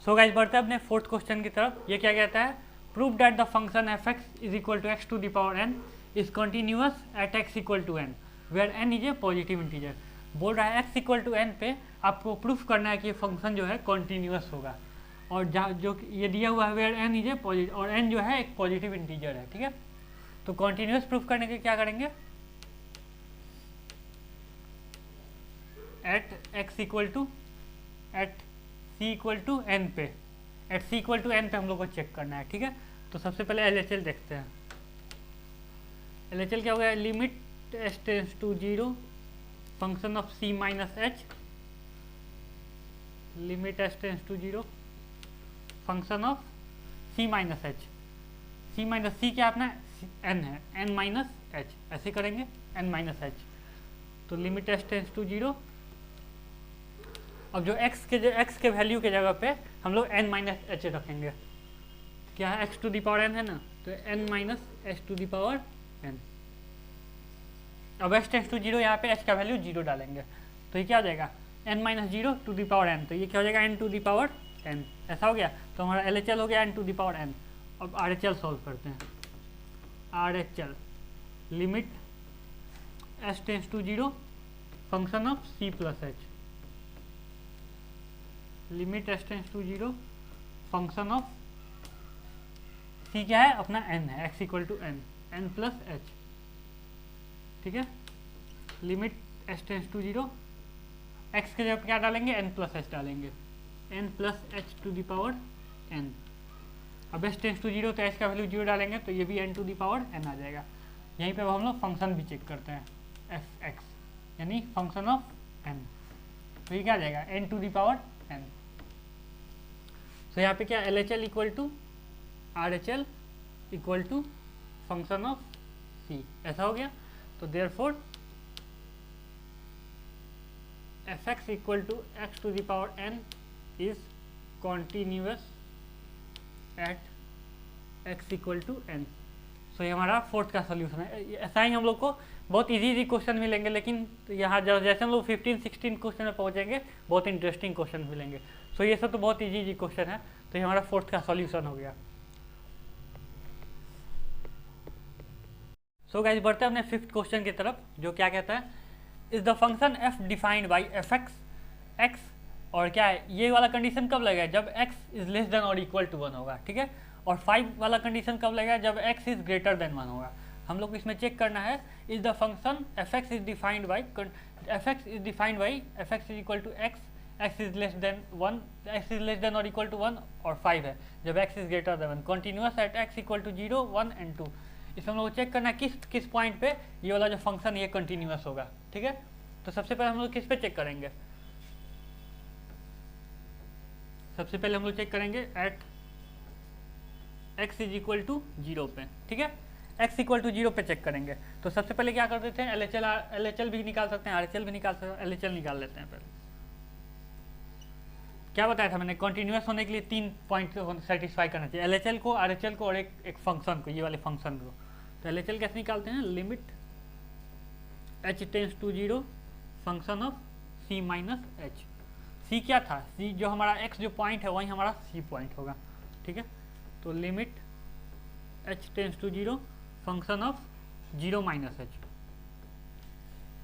सो गाइस बढ़ते हैं अपने फोर्थ क्वेश्चन की तरफ। ये क्या कहता है, prove that the function f x is equal to x to the power n is continuous at x equal to n where n is a positive integer. बोल रहा है एक्स इक्वल टू एन पे आपको proof करना है कि ये function जो है कॉन्टीन्यूअस होगा, और जहाँ जो ये दिया हुआ है where n is a positive, और एन जो है एक पॉजिटिव इंटीजर है, ठीक है। तो कॉन्टीन्यूअस प्रूफ करने के क्या करेंगे, at x equal to at c equal to n पे, at c equal to n पे हम लोग को चेक करना है, ठीक है। तो सबसे पहले एल एच एल देखते हैं। एल एच एल क्या हो गया, limit h tends to 0 function of c minus h, limit h tends to 0 function of c minus h, c minus c क्या अपना एन है, एन माइनस एच, ऐसे करेंगे एन माइनस एच, तो limit h tends to 0। अब जो x के value के जगह पे हम लोग n माइनस एच रखेंगे, क्या है x to the power n है ना, तो n minus h to the power n। अब h टेंस टू 0 यहाँ पे h का वैल्यू 0 डालेंगे, तो ये क्या हो जाएगा n minus 0 to the power n, तो ये क्या हो जाएगा n to the power n, ऐसा हो गया। तो हमारा एल एच एल हो गया n to the power n। अब आर एच एल सॉल्व करते हैं। R H L limit h tense to 0 function of c plus h, limit h tends to 0 function of c क्या है अपना n है, x equal to n, n plus h, ठीक है। Limit h tends to 0, x के जगह क्या डालेंगे n प्लस एच डालेंगे, n plus h to the power n। अब h टेंस टू 0 तो h का वैल्यू 0 डालेंगे, तो ये भी n to the power n आ जाएगा। यहीं पे हम लोग फंक्शन भी चेक करते हैं, एफ एक्स यानी फंक्शन ऑफ n, तो ये क्या आ जाएगा n to the power n। तो यहाँ पे क्या L H L equal to R H L equal to function of c, ऐसा हो गया। तो therefore f x equal to x to the power n is continuous at x equal to n। So ये हमारा fourth का solution है। ऐसा ही हम लोग को बहुत इजी क्वेश्चन मिलेंगे, लेकिन यहाँ जैसे हम लोग 15-16 क्वेश्चन में पहुँचेंगे बहुत इंटरेस्टिंग क्वेश्चन मिलेंगे। सो ये सब तो बहुत इजी क्वेश्चन है, तो ये हमारा फोर्थ का सॉल्यूशन हो गया। सो गाइस बढ़ते हैं अपने फिफ्थ क्वेश्चन की तरफ, जो क्या कहता है, is the function f defined by f x और क्या है, ये वाला कंडीशन कब लगेगा, जब x इज लेस देन और इक्वल टू 1 होगा, ठीक है। और 5 वाला कंडीशन कब लगेगा, जब x इज ग्रेटर देन 1 होगा। हम लोग को इसमें चेक करना है, is the function fx is defined by fx is equal to x is less than 1, x is less than और इक्वल टू 1 और 5 है जब x is greater than 1, continuous at x equal to 0, 1 and 2। इसमें हम लोग check करना है किस पॉइंट पे ये वाला जो फंक्शन ये कंटिन्यूअस होगा, ठीक है। तो सबसे पहले हम लोग किस पे चेक करेंगे, सबसे पहले हम लोग चेक करेंगे at x is equal to 0 पे, ठीक है। x इक्वल टू 0 पे चेक करेंगे। तो सबसे पहले क्या कर देते हैं, LHL भी निकाल सकते हैं, RHL भी निकाल सकते हैं, LHL निकाल लेते हैं। पहले क्या बताया था मैंने, कंटिन्यूअस होने के लिए 3 पॉइंट सेटिस्फाई करना चाहिए, LHL को, RHL को और एक फंक्शन को, ये वाले फंक्शन को। तो LHL कैसे निकालते हैं, limit h tense to 0 function of c minus h। c क्या था, c जो हमारा x जो पॉइंट है वही हमारा c पॉइंट होगा, ठीक है। तो limit h tense to 0 function of 0 minus h।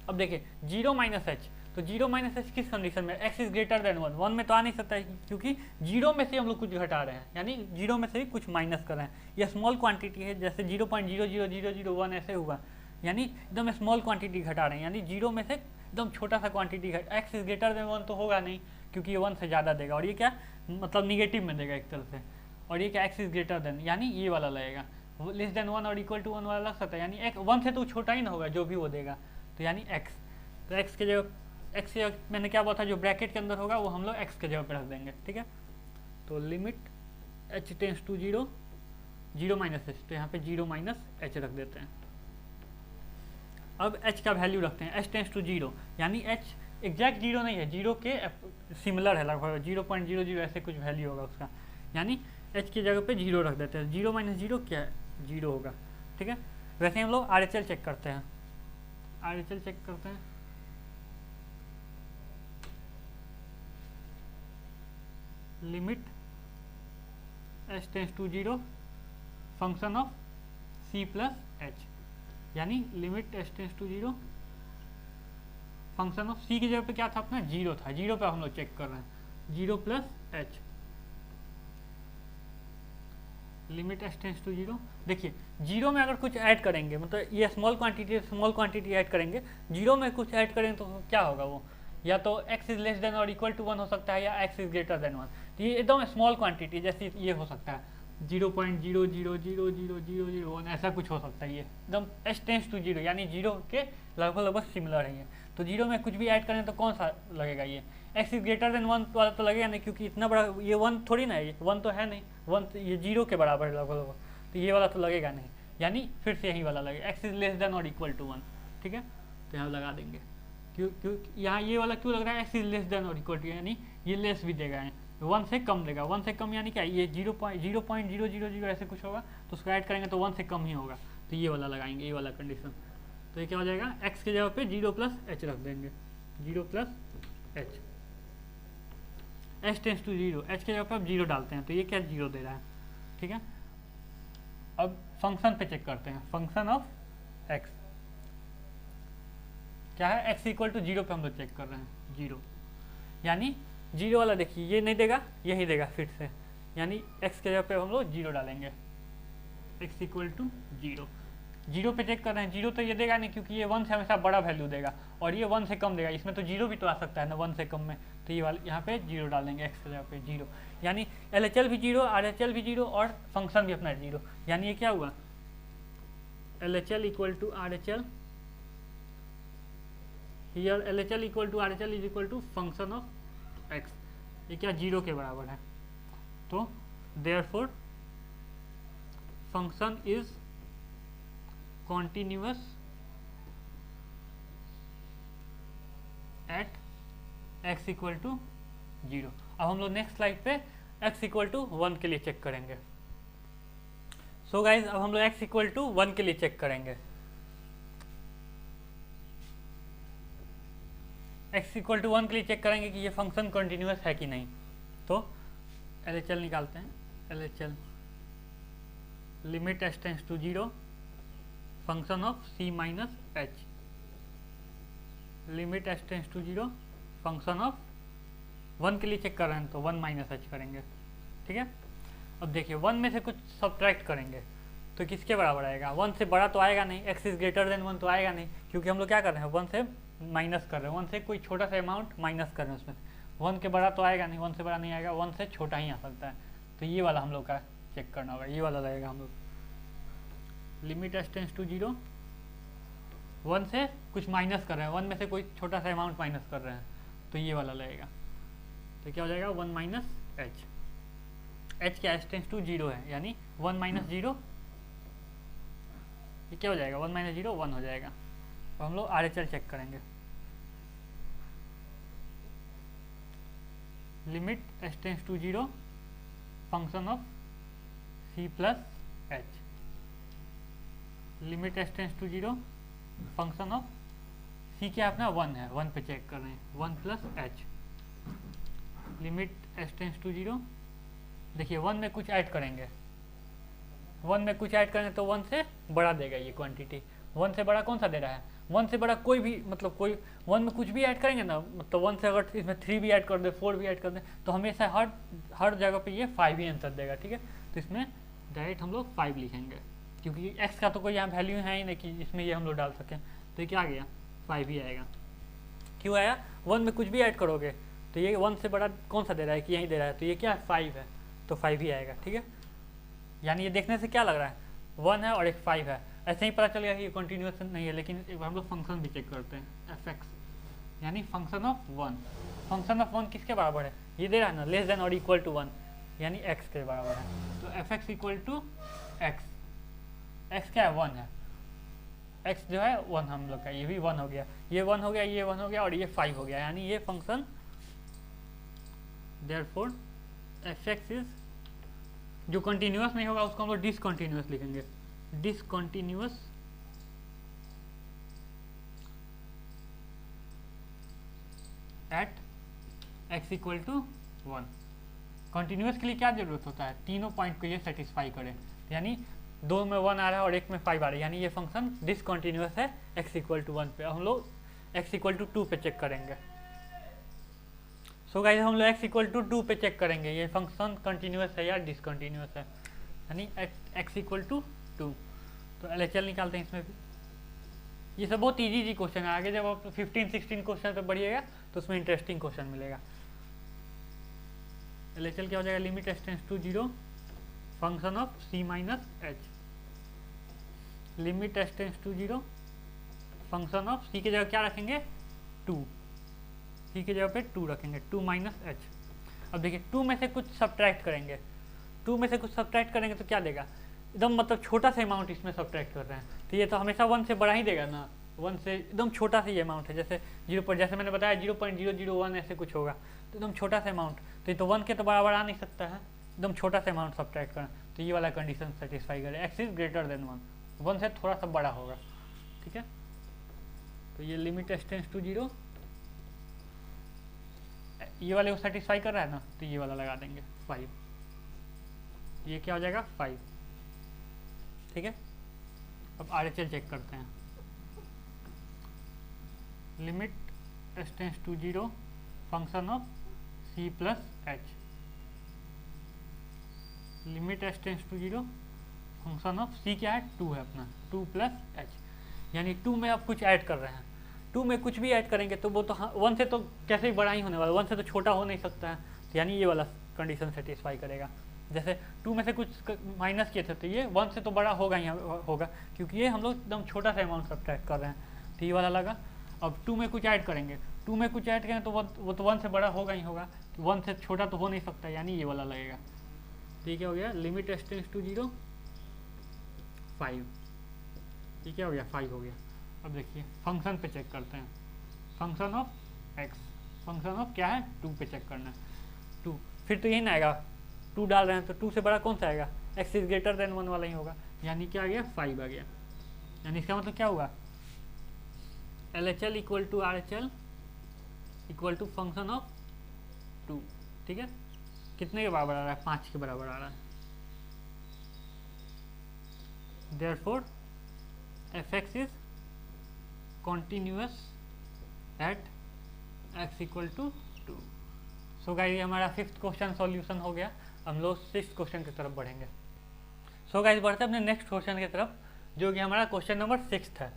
अब देखिए 0 माइनस h, तो 0 माइनस h किस कंडीशन में, x इज ग्रेटर देन 1, 1 में तो आ नहीं सकता है क्योंकि 0 में से हम लोग कुछ घटा रहे हैं, यानी 0 में से कुछ माइनस कर रहे हैं। यह स्मॉल क्वांटिटी है, जैसे 0.00001 ऐसे हुआ, यानी एकदम स्मॉल क्वांटिटी घटा रहे हैं, यानी 0 में से एकदम छोटा सा quantity x is greater than 1 तो होगा नहीं क्योंकि ये 1 से ज़्यादा देगा, और ये क्या मतलब निगेटिव में देगा एक तरह से, और ये क्या x इज ग्रेटर देन, यानी ये वाला लगेगा, लेस देन 1 और इक्वल टू 1 वाला लग सकता है, यानी 1 से तो छोटा ही ना होगा जो भी वो देगा, तो यानी x। तो x के जगह x से मैंने क्या बोला था, जो ब्रैकेट के अंदर होगा वो हम लोग x के जगह पे रख देंगे, ठीक है। तो limit h tense to 0, 0 minus h, तो यहाँ पे 0 माइनस h रख देते हैं। अब h का वैल्यू रखते हैं, h टेंस टू 0, यानी h एग्जैक्ट 0 नहीं है, 0 के सिमिलर है, लगभग 0.00 ऐसे कुछ वैल्यू होगा उसका, यानी h की जगह पे 0 रख देते हैं। 0 माइनस 0 क्या है, 0 होगा, ठीक है। वैसे ही हम लोग RHL चेक करते हैं, RHL चेक करते हैं, limit h tense to 0 function of c plus h, यानी limit h tense to 0 function of c की जगह पे क्या था अपना, 0 था, 0 पे हम लोग चेक कर रहे हैं, 0 plus h, limit h tense to 0। देखिए 0 में अगर कुछ ऐड करेंगे, मतलब ये स्मॉल क्वांटिटी ऐड करेंगे, 0 में कुछ ऐड करेंगे तो क्या होगा, वो या तो x इज लेस देन और इक्वल टू 1 हो सकता है, या x इज ग्रेटर देन 1। तो ये एकदम स्मॉल क्वांटिटी जैसे ये हो सकता है, 0.000001 ऐसा कुछ हो सकता है, ये एकदम h टेंस टू 0 यानी 0 के लगभग सिमिलर है ये। तो 0 में कुछ भी ऐड करें तो कौन सा लगेगा, ये x इज ग्रेटर देन 1 वाला तो लगेगा नहीं, क्योंकि इतना बड़ा ये 1 थोड़ी ना है, ये 1 तो है नहीं, 1 ये 0 के बराबर है लगभग, तो ये वाला तो लगेगा नहीं, यानी फिर से यही वाला लगेगा, x इज लेस देन और इक्वल टू 1, ठीक है। तो यहाँ लगा देंगे, क्यों यहाँ ये वाला क्यों लग रहा है, x इज लेस देन और इक्वल टू, यानी ये लेस भी देगा, 1 से कम देगा, 1 से कम यानी क्या, ये 0.000 ऐसे कुछ होगा, तो उसको ऐड करेंगे तो 1 से कम ही होगा, तो ये वाला लगाएंगे, ये वाला कंडीशन। तो ये क्या हो जाएगा, x की जगह पे 0 प्लस h रख देंगे, 0 plus h, h tense to 0, h की जगह पे अब 0 डालते हैं, तो ये क्या 0 दे रहा है, ठीक है। अब फंक्शन पे चेक करते हैं, फंक्शन ऑफ x क्या है, x इक्वल टू 0 पे हम लोग चेक कर रहे हैं, 0, यानी 0 वाला देखिए ये नहीं देगा, यही देगा फिर से, यानी x के जगह पे हम लोग 0 डालेंगे, x इक्वल टू 0, 0 पे चेक कर रहे हैं, 0 तो ये देगा नहीं क्योंकि ये 1 से हमेशा बड़ा वैल्यू देगा, और ये 1 से कम देगा, इसमें तो 0 भी तो आ सकता है ना 1 से कम में, तो ये वाला यहाँ पे 0 डालेंगे, x के जगह पे 0, यानी LHL भी 0, RHL भी 0 और फंक्शन भी अपना 0, यानी ये क्या हुआ, LHL equal to RHL, here LHL equal to RHL is equal to function of x, ये क्या 0 के बराबर है, तो therefore function is continuous at x equal to 0। अब हम लोग नेक्स्ट स्लाइड पे x इक्वल टू 1 के लिए चेक करेंगे। सो गाइज अब हम लोग x इक्वल टू 1 के लिए चेक करेंगे, x इक्वल टू 1 के लिए चेक करेंगे कि ये फंक्शन कंटिन्यूअस है कि नहीं। तो LHL निकालते हैं, LHL limit h tense to 0 function of c minus h, limit h tense to 0 function of 1 के लिए चेक कर रहे हैं तो 1 माइनस एच करेंगे, ठीक है। अब देखिए 1 में से कुछ सब्ट्रैक्ट करेंगे तो किसके बराबर आएगा, 1 से बड़ा तो आएगा नहीं, x इज ग्रेटर देन 1 तो आएगा नहीं, क्योंकि हम लोग क्या कर रहे हैं 1 से माइनस कर रहे हैं, 1 से कोई छोटा सा अमाउंट माइनस कर रहे हैं उसमें, 1 के बड़ा तो आएगा नहीं, 1 से बड़ा नहीं आएगा, 1 से छोटा ही आ सकता है। तो ये वाला हम लोग का चेक करना होगा, ये वाला लगेगा हम लोग, लिमिट एस टेंस टू 0, 1 से कुछ माइनस कर रहे हैं, 1 में से कोई छोटा सा अमाउंट माइनस कर रहे हैं, तो ये वाला लगेगा। तो क्या हो जाएगा 1 माइनस एच, एच क्या एस टेंस टू 0 है, यानी 1 माइनस 0, ये क्या हो जाएगा 1 माइनस 0 1 हो जाएगा। तो हम लोग RHL चेक करेंगे, limit s tends to 0 function of c plus h, limit s tends to 0 function of c क्या अपना 1 है, 1 पे चेक कर रहे हैं, 1 plus h, limit s tends to 0, देखिए 1 में कुछ ऐड करेंगे, 1 में कुछ ऐड करेंगे तो 1 से बड़ा देगा ये क्वांटिटी, 1 से बड़ा कौन सा दे रहा है, 1 से बड़ा कोई भी, मतलब कोई 1 में कुछ भी ऐड करेंगे ना, मतलब 1 से अगर इसमें 3 भी ऐड कर दे, 4 भी ऐड कर दे, तो हमेशा हर जगह पे ये 5 ही आंसर देगा, ठीक है। तो इसमें डायरेक्ट हम लोग 5 लिखेंगे, क्योंकि x का तो कोई यहाँ वैल्यू है ही नहीं कि इसमें ये हम लोग डाल सकें, तो ये क्या आ गया 5 ही आएगा। क्यों आया, 1 में कुछ भी ऐड करोगे तो ये 1 से बड़ा कौन सा दे रहा है कि यही दे रहा है, तो ये क्या है 5 है, तो 5 ही आएगा, ठीक है। यानी ये देखने से क्या लग रहा है 1 है और एक 5 है, ऐसे ही पता चलेगा कि ये कंटिन्यूस नहीं है। लेकिन एक बार हम लोग फंक्शन भी चेक करते हैं, एफ एक्स यानी फंक्शन ऑफ 1, फंक्शन ऑफ 1 किसके बराबर है, ये दे रहा है ना लेस देन और इक्वल टू 1, यानी x के बराबर है। तो f x equal to x, x क्या है 1 है, x जो है 1 हम लोग का, ये भी 1 हो गया, ये 1 हो गया, ये 1 हो गया और ये 5 हो गया, यानी ये function therefore f x is, जो कंटिन्यूस नहीं होगा उसको हम लोग डिसकंटिन्यूस लिखेंगे, discontinuous at x equal to 1। Continuous के लिए क्या जरूरत होता है, तीनों पॉइंट को ये सेटिस्फाई करे, यानी 2 में 1 आ रहा है और 1 में 5 आ रहा है, यानी ये फंक्शन डिसकंटिन्यूस है x इक्वल टू 1 पे। हम लोग x इक्वल टू 2 पे चेक करेंगे। सो गाइस हम लोग x इक्वल टू 2 पे चेक करेंगे ये फंक्शन कंटिन्यूस है या डिसकंटिन्यूस है, यानी x इक्वल टू 2। तो LHL निकालते हैं इसमें भी। ये सब बहुत इजी क्वेश्चन है, आगे जब आप 15-16 क्वेश्चन पे बढ़िएगा तो उसमें इंटरेस्टिंग क्वेश्चन मिलेगा। LHL क्या हो जाएगा, limit s tends to 0 function of c minus h, limit s tends to 0 function of c की जगह क्या रखेंगे 2, c की जगह पे 2 रखेंगे, 2 माइनस एच। अब देखिए 2 में से कुछ सब्ट्रैक्ट करेंगे, 2 में से कुछ सब्ट्रैक्ट करेंगे तो क्या देगा, एकदम मतलब छोटा सा अमाउंट इसमें सब्ट्रैक्ट कर रहे हैं, तो ये तो हमेशा 1 से बड़ा ही देगा ना, 1 से एकदम छोटा सा ये अमाउंट है, जैसे 0 पर, जैसे मैंने बताया 0.001 ऐसे कुछ होगा, तो एकदम छोटा सा अमाउंट, तो ये तो 1 के तो बराबर आ नहीं सकता है, एकदम छोटा सा अमाउंट सब्ट्रैक्ट करना, तो ये वाला कंडीशन सेटिस्फाई करे, x इज ग्रेटर देन 1, 1 से थोड़ा सा बड़ा होगा, ठीक है। तो ये लिमिट एस टेंस टू 0, ये वाले को सेटिस्फाई कर रहा है ना, तो ये वाला लगा देंगे 5, ये क्या हो जाएगा 5, ठीक है। अब RHL चेक करते हैं, limit s tends to 0 function of c plus h, limit s tends to 0 function of c क्या है 2 है अपना, 2 प्लस एच, यानी 2 में आप कुछ ऐड कर रहे हैं, 2 में कुछ भी ऐड करेंगे तो वो तो 1 से तो कैसे भी बड़ा ही होने वाला, 1 से तो छोटा हो नहीं सकता है, तो यानी ये वाला कंडीशन सेटिस्फाई करेगा। जैसे 2 में से कुछ माइनस किए थे तो ये 1 से तो बड़ा होगा ही होगा, क्योंकि ये हम लोग एकदम छोटा सा अमाउंट सब्ट्रैक्ट कर रहे हैं, तो ये वाला लगा। अब 2 में कुछ ऐड करेंगे, 2 में कुछ ऐड करेंगे तो वो तो 1 से बड़ा होगा ही होगा, तो 1 से छोटा तो हो नहीं सकता, यानी ये वाला लगेगा। तो ये क्या हो गया, लिमिट एस टेंस टू 0 5, ये क्या हो गया 5 हो गया। अब देखिए फंक्शन पे चेक करते हैं, function of x, function of क्या है 2 पे चेक करना है 2, फिर तो यही ना आएगा 2 डाल रहे हैं तो 2 से बड़ा कौन सा आएगा, x इज ग्रेटर देन 1 वाला ही होगा, यानी क्या आ गया 5 आ गया। यानी इसका मतलब क्या हुआ, LHL equal to RHL equal to function of 2, ठीक है। कितने के बराबर आ रहा है, 5 के बराबर आ रहा है। Therefore fx is continuous at x equal to 2। So guys ये हमारा 5th क्वेश्चन सॉल्यूशन हो गया। हम लोग 6th क्वेश्चन की तरफ बढ़ेंगे। सो गाइस बढ़ते हैं अपने नेक्स्ट क्वेश्चन की तरफ, जो कि हमारा क्वेश्चन नंबर 6 है।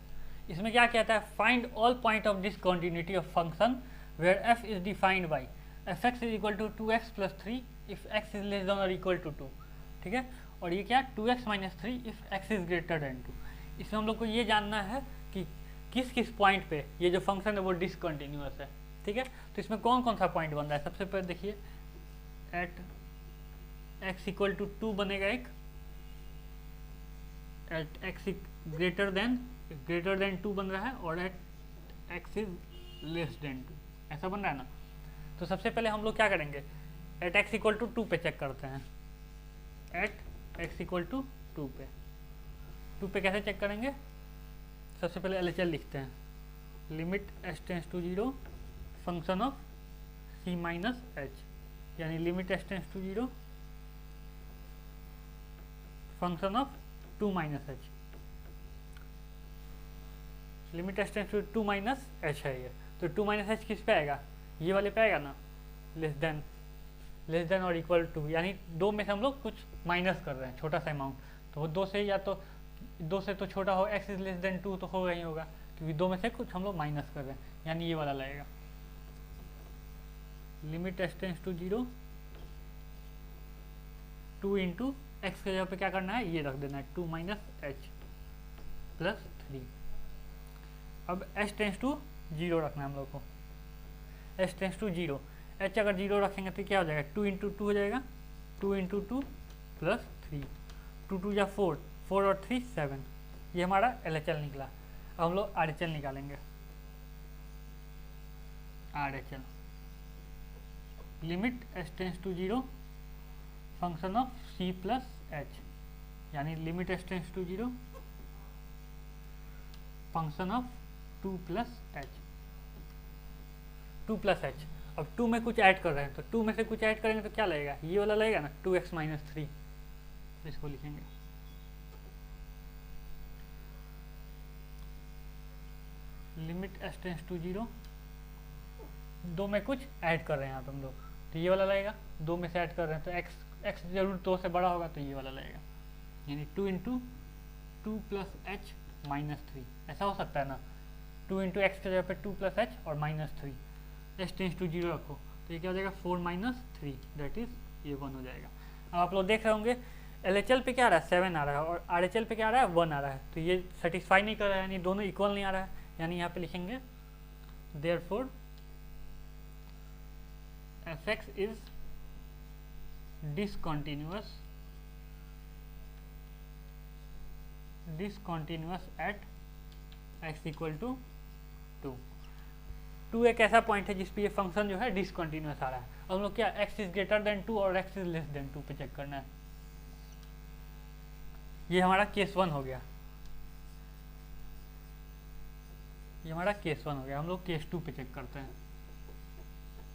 इसमें क्या कहता है, find all point of discontinuity of function where f is defined by f x is equal to 2x plus 3 if x is less than और इक्वल टू 2। ठीक है, और ये क्या 2x minus 3 if x is greater than 2। इसमें हम लोग को ये जानना है कि किस किस पॉइंट पे ये जो फंक्शन है वो डिसकंटिन्यूअस है। ठीक है, तो इसमें कौन कौन सा पॉइंट बन रहा है। सबसे पहले देखिए एट एक्स इक्वल टू 2 बनेगा एक, एट एक्स ग्रेटर देन 2 बन रहा है, और at x is less than 2 ऐसा बन रहा है ना। तो सबसे पहले हम लोग क्या करेंगे, एट एक्स इक्वल टू 2 पे चेक करते हैं। एट एक्स इक्वल टू 2 पे कैसे चेक करेंगे, सबसे पहले LHL लिखते हैं, limit s tends to 0 function of c minus h, यानी limit s tends to 0 function of 2 minus h. Limit s tends to 2 minus h है ये, तो 2 माइनस एच किस पे आएगा, ये वाले पे आएगा ना, लेस देन और इक्वल टू, यानी 2 में से हम लोग कुछ माइनस कर रहे हैं, छोटा सा अमाउंट। तो 2 से या तो 2 से तो छोटा हो, एक्स इज लेस देन 2 तो होगा ही होगा, क्योंकि 2 में से कुछ हम लोग माइनस कर रहे हैं, यानी ये वाला लगेगा। Limit s tends to 0 2 into x के जगह पे क्या करना है, ये रख देना है 2 माइनस एच प्लस 3। अब एस टेंस टू 0 रखना है हम लोग को, एस टेंस टू 0, एच अगर 0 रखेंगे तो क्या हो जाएगा, 2 इंटू 2 हो जाएगा, 2 इंटू 2 प्लस 3, 2 2 या 4, 4 और 3 7, ये हमारा LHL निकला। अब हम लोग RHL निकालेंगे, RHL limit s tends to 0 function of c plus h, यानी limit s tends to 0 function of 2 plus h, 2 plus h. अब 2 में कुछ ऐड कर रहे हैं, तो 2 में से कुछ ऐड करेंगे तो क्या लगेगा, ये वाला लगेगा ना 2x माइनस 3, इसको लिखेंगे लिमिट एस टेंस टू 0, 2 में कुछ ऐड कर रहे हैं यहाँ पे हम लोग, तो ये वाला लगेगा, 2 में से ऐड कर रहे हैं तो x जरूर 2 से बड़ा होगा, तो ये वाला लगेगा, यानी 2 इंटू 2 प्लस एच माइनस 3, ऐसा हो सकता है ना, 2 इंटू एक्स के जगह पे 2 प्लस एच और माइनस 3, एस टेंस टू 0 रखो, तो ये क्या हो जाएगा 4 माइनस 3, दैट इज ये 1 हो जाएगा। अब आप लोग देख रहे होंगे LHL पे क्या आ रहा है, 7 आ रहा है, और RHL पे क्या आ रहा है, 1 आ रहा है, तो ये सेटिस्फाई नहीं कर रहा है, यानी दोनों इक्वल नहीं आ रहा है, यानी यहाँ पे लिखेंगे therefore fx is discontinuous at x equal to 2 एक ऐसा पॉइंट है जिसपे ये फंक्शन जो है डिसकंटिन्यूअस आ रहा है। अब हम लोग क्या x इज ग्रेटर देन 2 और x इज लेस देन 2 पे चेक करना है। ये हमारा केस 1 हो गया, ये हमारा केस 1 हो गया। हम लोग केस 2 पे चेक करते हैं।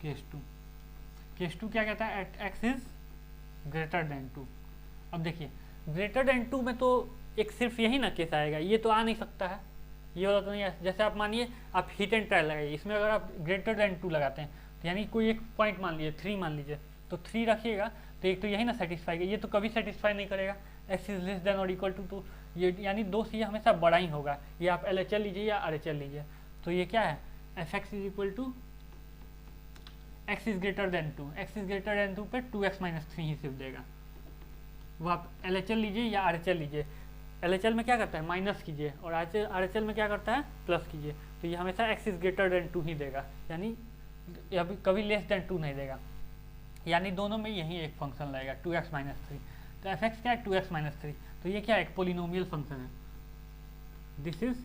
केस 2 क्या कहता है, at x is greater than 2। अब देखिए ग्रेटर देन 2 में तो एक सिर्फ यही ना केस आएगा, ये तो आ नहीं सकता है, ये वाला तो नहीं है। जैसे आप मानिए आप हिट एंड ट्रायल लगाइए, इसमें अगर आप ग्रेटर देन 2 लगाते हैं तो यानी कोई एक पॉइंट मान लीजिए 3 मान लीजिए, तो 3 रखिएगा तो एक तो यही ना सेटिस्फाई, ये तो कभी सेटिस्फाई नहीं करेगा, एक्स इज लेस देन और इक्वल टू 2, ये यानी 2 से ये हमेशा बड़ा ही होगा। ये आप LHL लीजिए या RHL लीजिए, तो ये क्या है, f x is equal to x is greater than 2, x is greater than 2 पे 2x माइनस 3 ही सिर्फ देगा। वो आप LHL लीजिए या RHL लीजिए, LHL में क्या करता है माइनस कीजिए, और RHL में क्या करता है प्लस कीजिए, तो ये हमेशा एक्स इज ग्रेटर देन 2 ही देगा, यानी कभी लेस देन 2 नहीं देगा, यानी दोनों में यही एक फंक्शन लगेगा 2x माइनस 3। तो एफ एक्स क्या है 2x माइनस 3, तो ये क्या है, एक पोलिनोमियल फंक्शन है, this is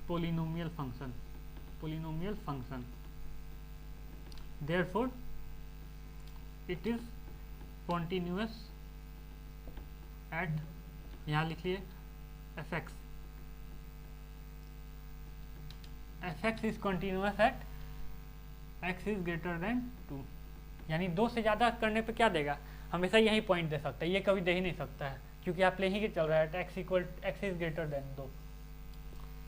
polynomial function, therefore it is continuous at, यहाँ लिखिए F x is continuous at x is greater than 2, यानी 2 से ज़्यादा करने पे क्या देगा, हमेशा यही पॉइंट दे सकता है, ये कभी दे ही नहीं सकता है, क्योंकि आप ले ही के चल रहा है एक्स इज ग्रेटर देन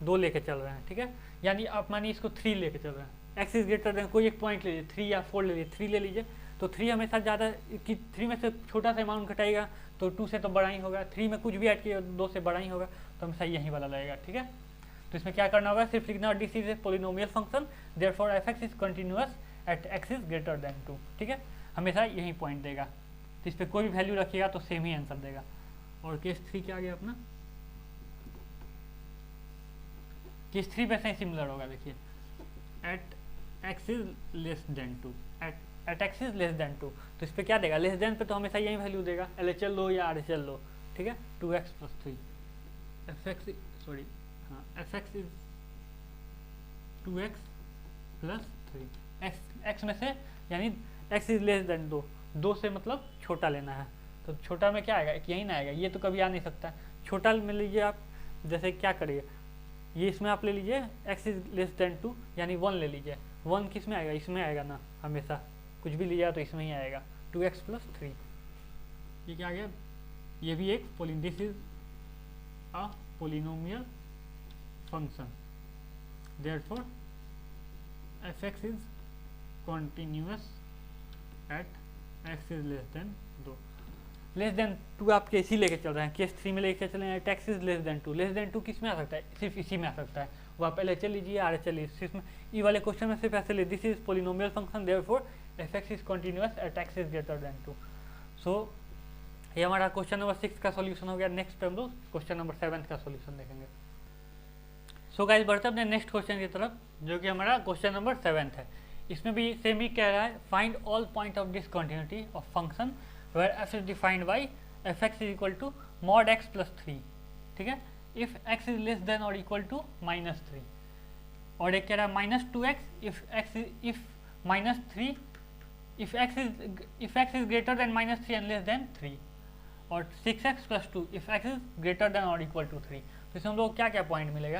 2 लेके चल रहे हैं। ठीक है, यानी आप मानिए इसको 3 लेके चल रहे हैं, एक्स इज ग्रेटर देन, कोई एक पॉइंट ले लीजिए, 3 या 4 ले लीजिए, 3 ले लीजिए, तो 3 हमेशा ज़्यादा कि 3 में से छोटा सा अमाउंट घटाएगा तो 2 से तो बड़ा ही होगा, 3 में कुछ भी ऐड किया 2 से बड़ा ही होगा, तो हमेशा यही वाला लगेगा। ठीक है, तो इसमें क्या करना होगा, सिर्फ लिखना this is A polynomial function therefore f x is continuous at x is greater than 2। ठीक है, हमेशा यही पॉइंट देगा, तो इस पर कोई भी वैल्यू रखिएगा तो सेम ही आंसर देगा। और केस 3 क्या आ गया अपना, केस 3 वैसे ही सिमिलर होगा। देखिए at x is less than 2, at x is less than 2, तो इस पर क्या देगा, लेस देन पे तो हमेशा यही वैल्यू देगा, LHL लो या RHL लो। ठीक है, 2x + 3 एफ एक्स, सॉरी हाँ, F x is 2x + 3, x में से यानी x इज लेस देन 2, 2 से मतलब छोटा लेना है, तो छोटा में क्या आएगा, एक यही ना आएगा, ये तो कभी आ नहीं सकता। छोटा में लीजिए आप, जैसे क्या करिए, ये इसमें आप ले लीजिए x इज लेस देन 2 यानी 1 ले लीजिए, 1 किस में आएगा, इसमें आएगा ना, हमेशा कुछ भी लिया तो इसमें ही आएगा, 2x + 3। ये क्या आ गया, ये भी एक this is a polynomial function therefore f x is continuous at x is less than 2। Less than 2 आप कैसे लेके चल रहे हैं, केस 3 में लेके चले हैं, x is less than 2, less than 2 किस में आ सकता है, सिर्फ इसी में आ सकता है, वो आप LHL लीजिए RHL लीजिए, सिर्फ ई वाले क्वेश्चन में सिर्फ ऐसे ले, this is polynomial function therefore f x is continuous at x is greater than 2। So ये हमारा क्वेश्चन नंबर 6 का सॉल्यूशन हो गया। नेक्स्ट हम लोग क्वेश्चन नंबर 7 का सॉल्यूशन देखेंगे। सो गाइस बढ़ते हैं अपने नेक्स्ट क्वेश्चन की तरफ, जो कि हमारा क्वेश्चन नंबर 7 है। इसमें भी सेम ही कह रहा है, find all point of discontinuity of function where f is defined by f x is equal to mod x plus 3। ठीक है, if x is less than और इक्वल टू -3, और एक कह रहा है -2x if -3 if x is greater than -3 and less than 3, और 6x + 2 if x is greater than or equal to 3। तो इसमें हम लोग क्या क्या पॉइंट मिलेगा,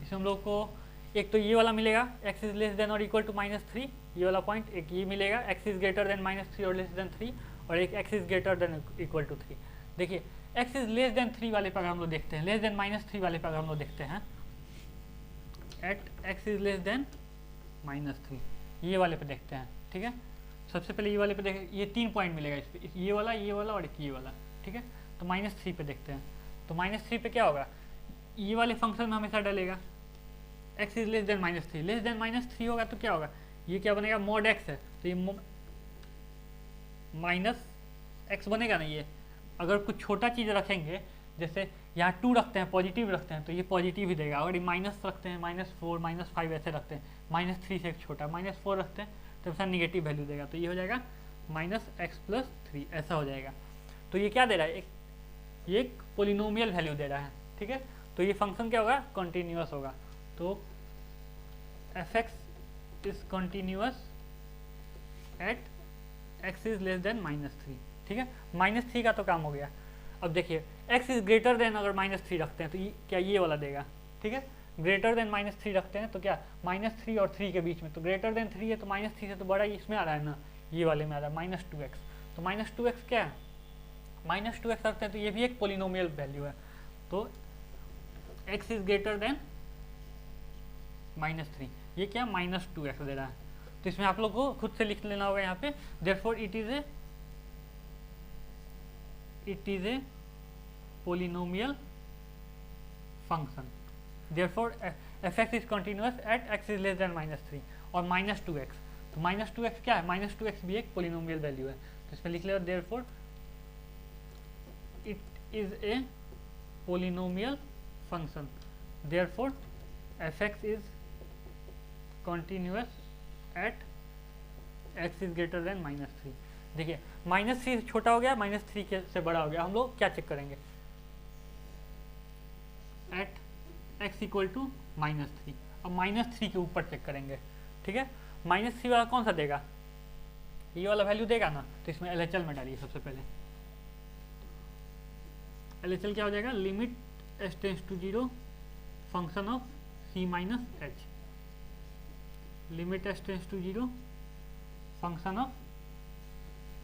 इसमें हम लोग को एक तो ये वाला मिलेगा x is less than or equal to -3, ये वाला पॉइंट, एक ये मिलेगा x is greater than -3 और less than 3, और एक x is greater than equal to 3। देखिए x is less than 3 वाले पर हम लोग देखते हैं, less than -3 वाले पर हम लोग देखते हैं, eight x is less than -3 ये वाले पे देखते हैं। ठीक है, सबसे पहले ये वाले पे देखें, ये 3 पॉइंट मिलेगा इस पे, ये वाला और एक ये वाला। ठीक है, तो -3 पे देखते हैं, तो -3 पे क्या होगा, ये वाले फंक्शन में हमेशा डलेगा x is less than -3, less than -3 होगा तो क्या होगा, ये क्या बनेगा, मॉड x है, तो ये -x बनेगा ना। ये अगर कुछ छोटा चीज़ रखेंगे, जैसे यहाँ 2 रखते हैं, पॉजिटिव रखते हैं, तो ये पॉजिटिव ही देगा, अगर ये माइनस रखते हैं, -4 -5 ऐसे रखते हैं, -3 से एक छोटा -4 रखते हैं तो ऐसा निगेटिव वैल्यू देगा, तो ये हो जाएगा -x + 3 ऐसा हो जाएगा। तो ये क्या दे रहा है, ये एक पोलिनोमियल वैल्यू दे रहा है। ठीक है, तो ये फंक्शन क्या होगा, कॉन्टिन्यूअस होगा, तो f x is continuous at x is less than -3। ठीक है, -3 का तो काम हो गया। अब देखिए x इज ग्रेटर देन अगर -3 रखते हैं तो क्या ये वाला देगा। ठीक है, ग्रेटर देन -3 रखते हैं तो क्या, -3 और 3 के बीच में, तो ग्रेटर देन 3 है तो -3 से तो बड़ा ही इसमें आ रहा है ना, ये वाले में आ रहा है -2x, तो -2x क्या है, -2x रखते हैं तो ये भी एक पोलिनोमियल वैल्यू है, तो x इज ग्रेटर देन -3, ये क्या -2x दे रहा है। तो इसमें आप लोग को खुद से लिख लेना होगा यहाँ पे, therefore it is a polynomial function, therefore f(x) is continuous at x is less than -3 और -2x, तो -2x क्या है, -2x भी एक polynomial value है, तो इसमें लिख लेगा therefore it is a polynomial function, therefore f(x) is continuous at x is greater than -3। देखिए -3 से छोटा हो गया, -3 से बड़ा हो गया, हम लोग क्या चेक करेंगे, एट x इक्वल टू -3, अब -3 के ऊपर चेक करेंगे। ठीक है, -3 वाला कौन सा देगा, ये वाला वैल्यू देगा ना, तो इसमें LHL में डालिए सबसे पहले। LHL क्या हो जाएगा, limit s tends to 0 function of c - h, limit s tends to 0 function of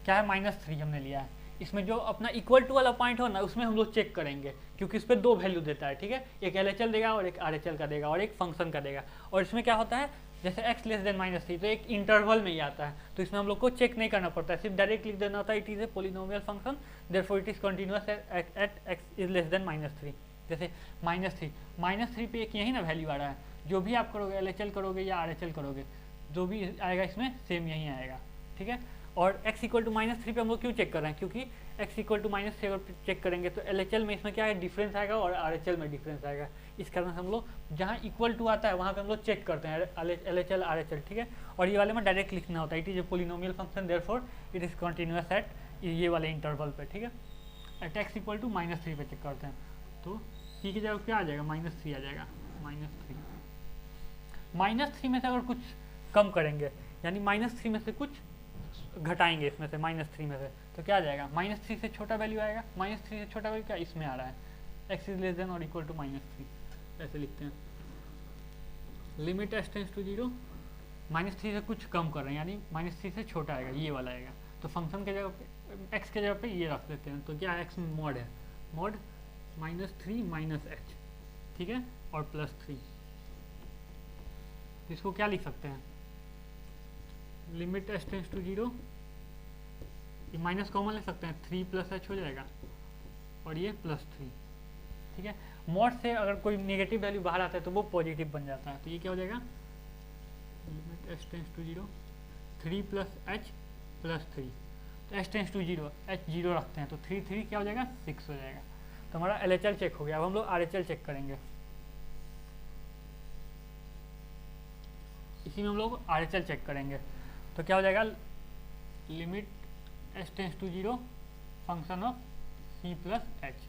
क्या है, -3 हमने लिया है, इसमें जो अपना इक्वल टू वाला पॉइंट हो ना उसमें हम लोग चेक करेंगे, क्योंकि इस पर दो वैल्यू देता है, ठीक है, एक LHL देगा और एक RHL का देगा और एक फंक्शन का देगा। और इसमें क्या होता है, जैसे x लेस देन -3 तो एक इंटरवल में ही आता है, तो इसमें हम लोग को चेक नहीं करना पड़ता है, सिर्फ डायरेक्ट लिख देना होता है it is a polynomial function therefore it is continuous at x is less than -3। जैसे -3 पे एक यही ना वैल्यू आ रहा है, जो भी आप करोगे LHL करोगे या RHL करोगे जो भी आएगा इसमें सेम यही आएगा, ठीक है। और x इक्वल टू -3 पे हम लोग क्यों चेक कर रहे हैं, क्योंकि x इक्वल टू -3 अगर चेक करेंगे तो LHL में इसमें क्या है डिफरेंस आएगा और RHL में डिफरेंस आएगा। इस कारण से हम लोग जहाँ इक्वल टू आता है वहाँ पे हम लोग चेक करते हैं LHL RHL, ठीक है। और ये वाले में डायरेक्ट लिखना होता है it is a polynomial function therefore it is continuous at ये वाले इंटरवल पे, ठीक है। एट x इक्वल टू -3 पे चेक करते हैं तो c की जगह क्या आ जाएगा -3 आ जाएगा, -3 में से अगर कुछ कम करेंगे यानी -3 में से कुछ घटाएंगे इसमें से -3 में से तो क्या आ जाएगा, -3 से छोटा वैल्यू आएगा, -3 से छोटा वैल्यू क्या इसमें आ रहा है x इज लेस देन और इक्वल टू -3, ऐसे लिखते हैं। लिमिट s टेंड्स टू 0 -3 से कुछ कम कर रहे हैं यानी -3 से छोटा आएगा, ये वाला आएगा, तो फंक्शन के जगह पे x के जगह पे ये रख देते हैं, तो क्या x में मॉड है, मॉड -3 -h, ठीक है, और +3, इसको क्या लिख सकते हैं, लिमिट s टेंड्स टू 0 ये माइनस कॉमन ले सकते हैं 3 + h हो जाएगा और ये +3, ठीक है। मॉड से अगर कोई नेगेटिव वैल्यू बाहर आता है तो वो पॉजिटिव बन जाता है, तो ये क्या हो जाएगा, limit s tends to 0 3 + h +3, तो s टेंड्स टू 0 h 0 रखते हैं तो 3 क्या हो जाएगा 6 हो जाएगा, तो हमारा LHL चेक हो गया। अब हम लोग RHL चेक करेंगे, इसी में हम लोग RHL चेक करेंगे तो क्या हो जाएगा, limit s tends to 0 function of c + h,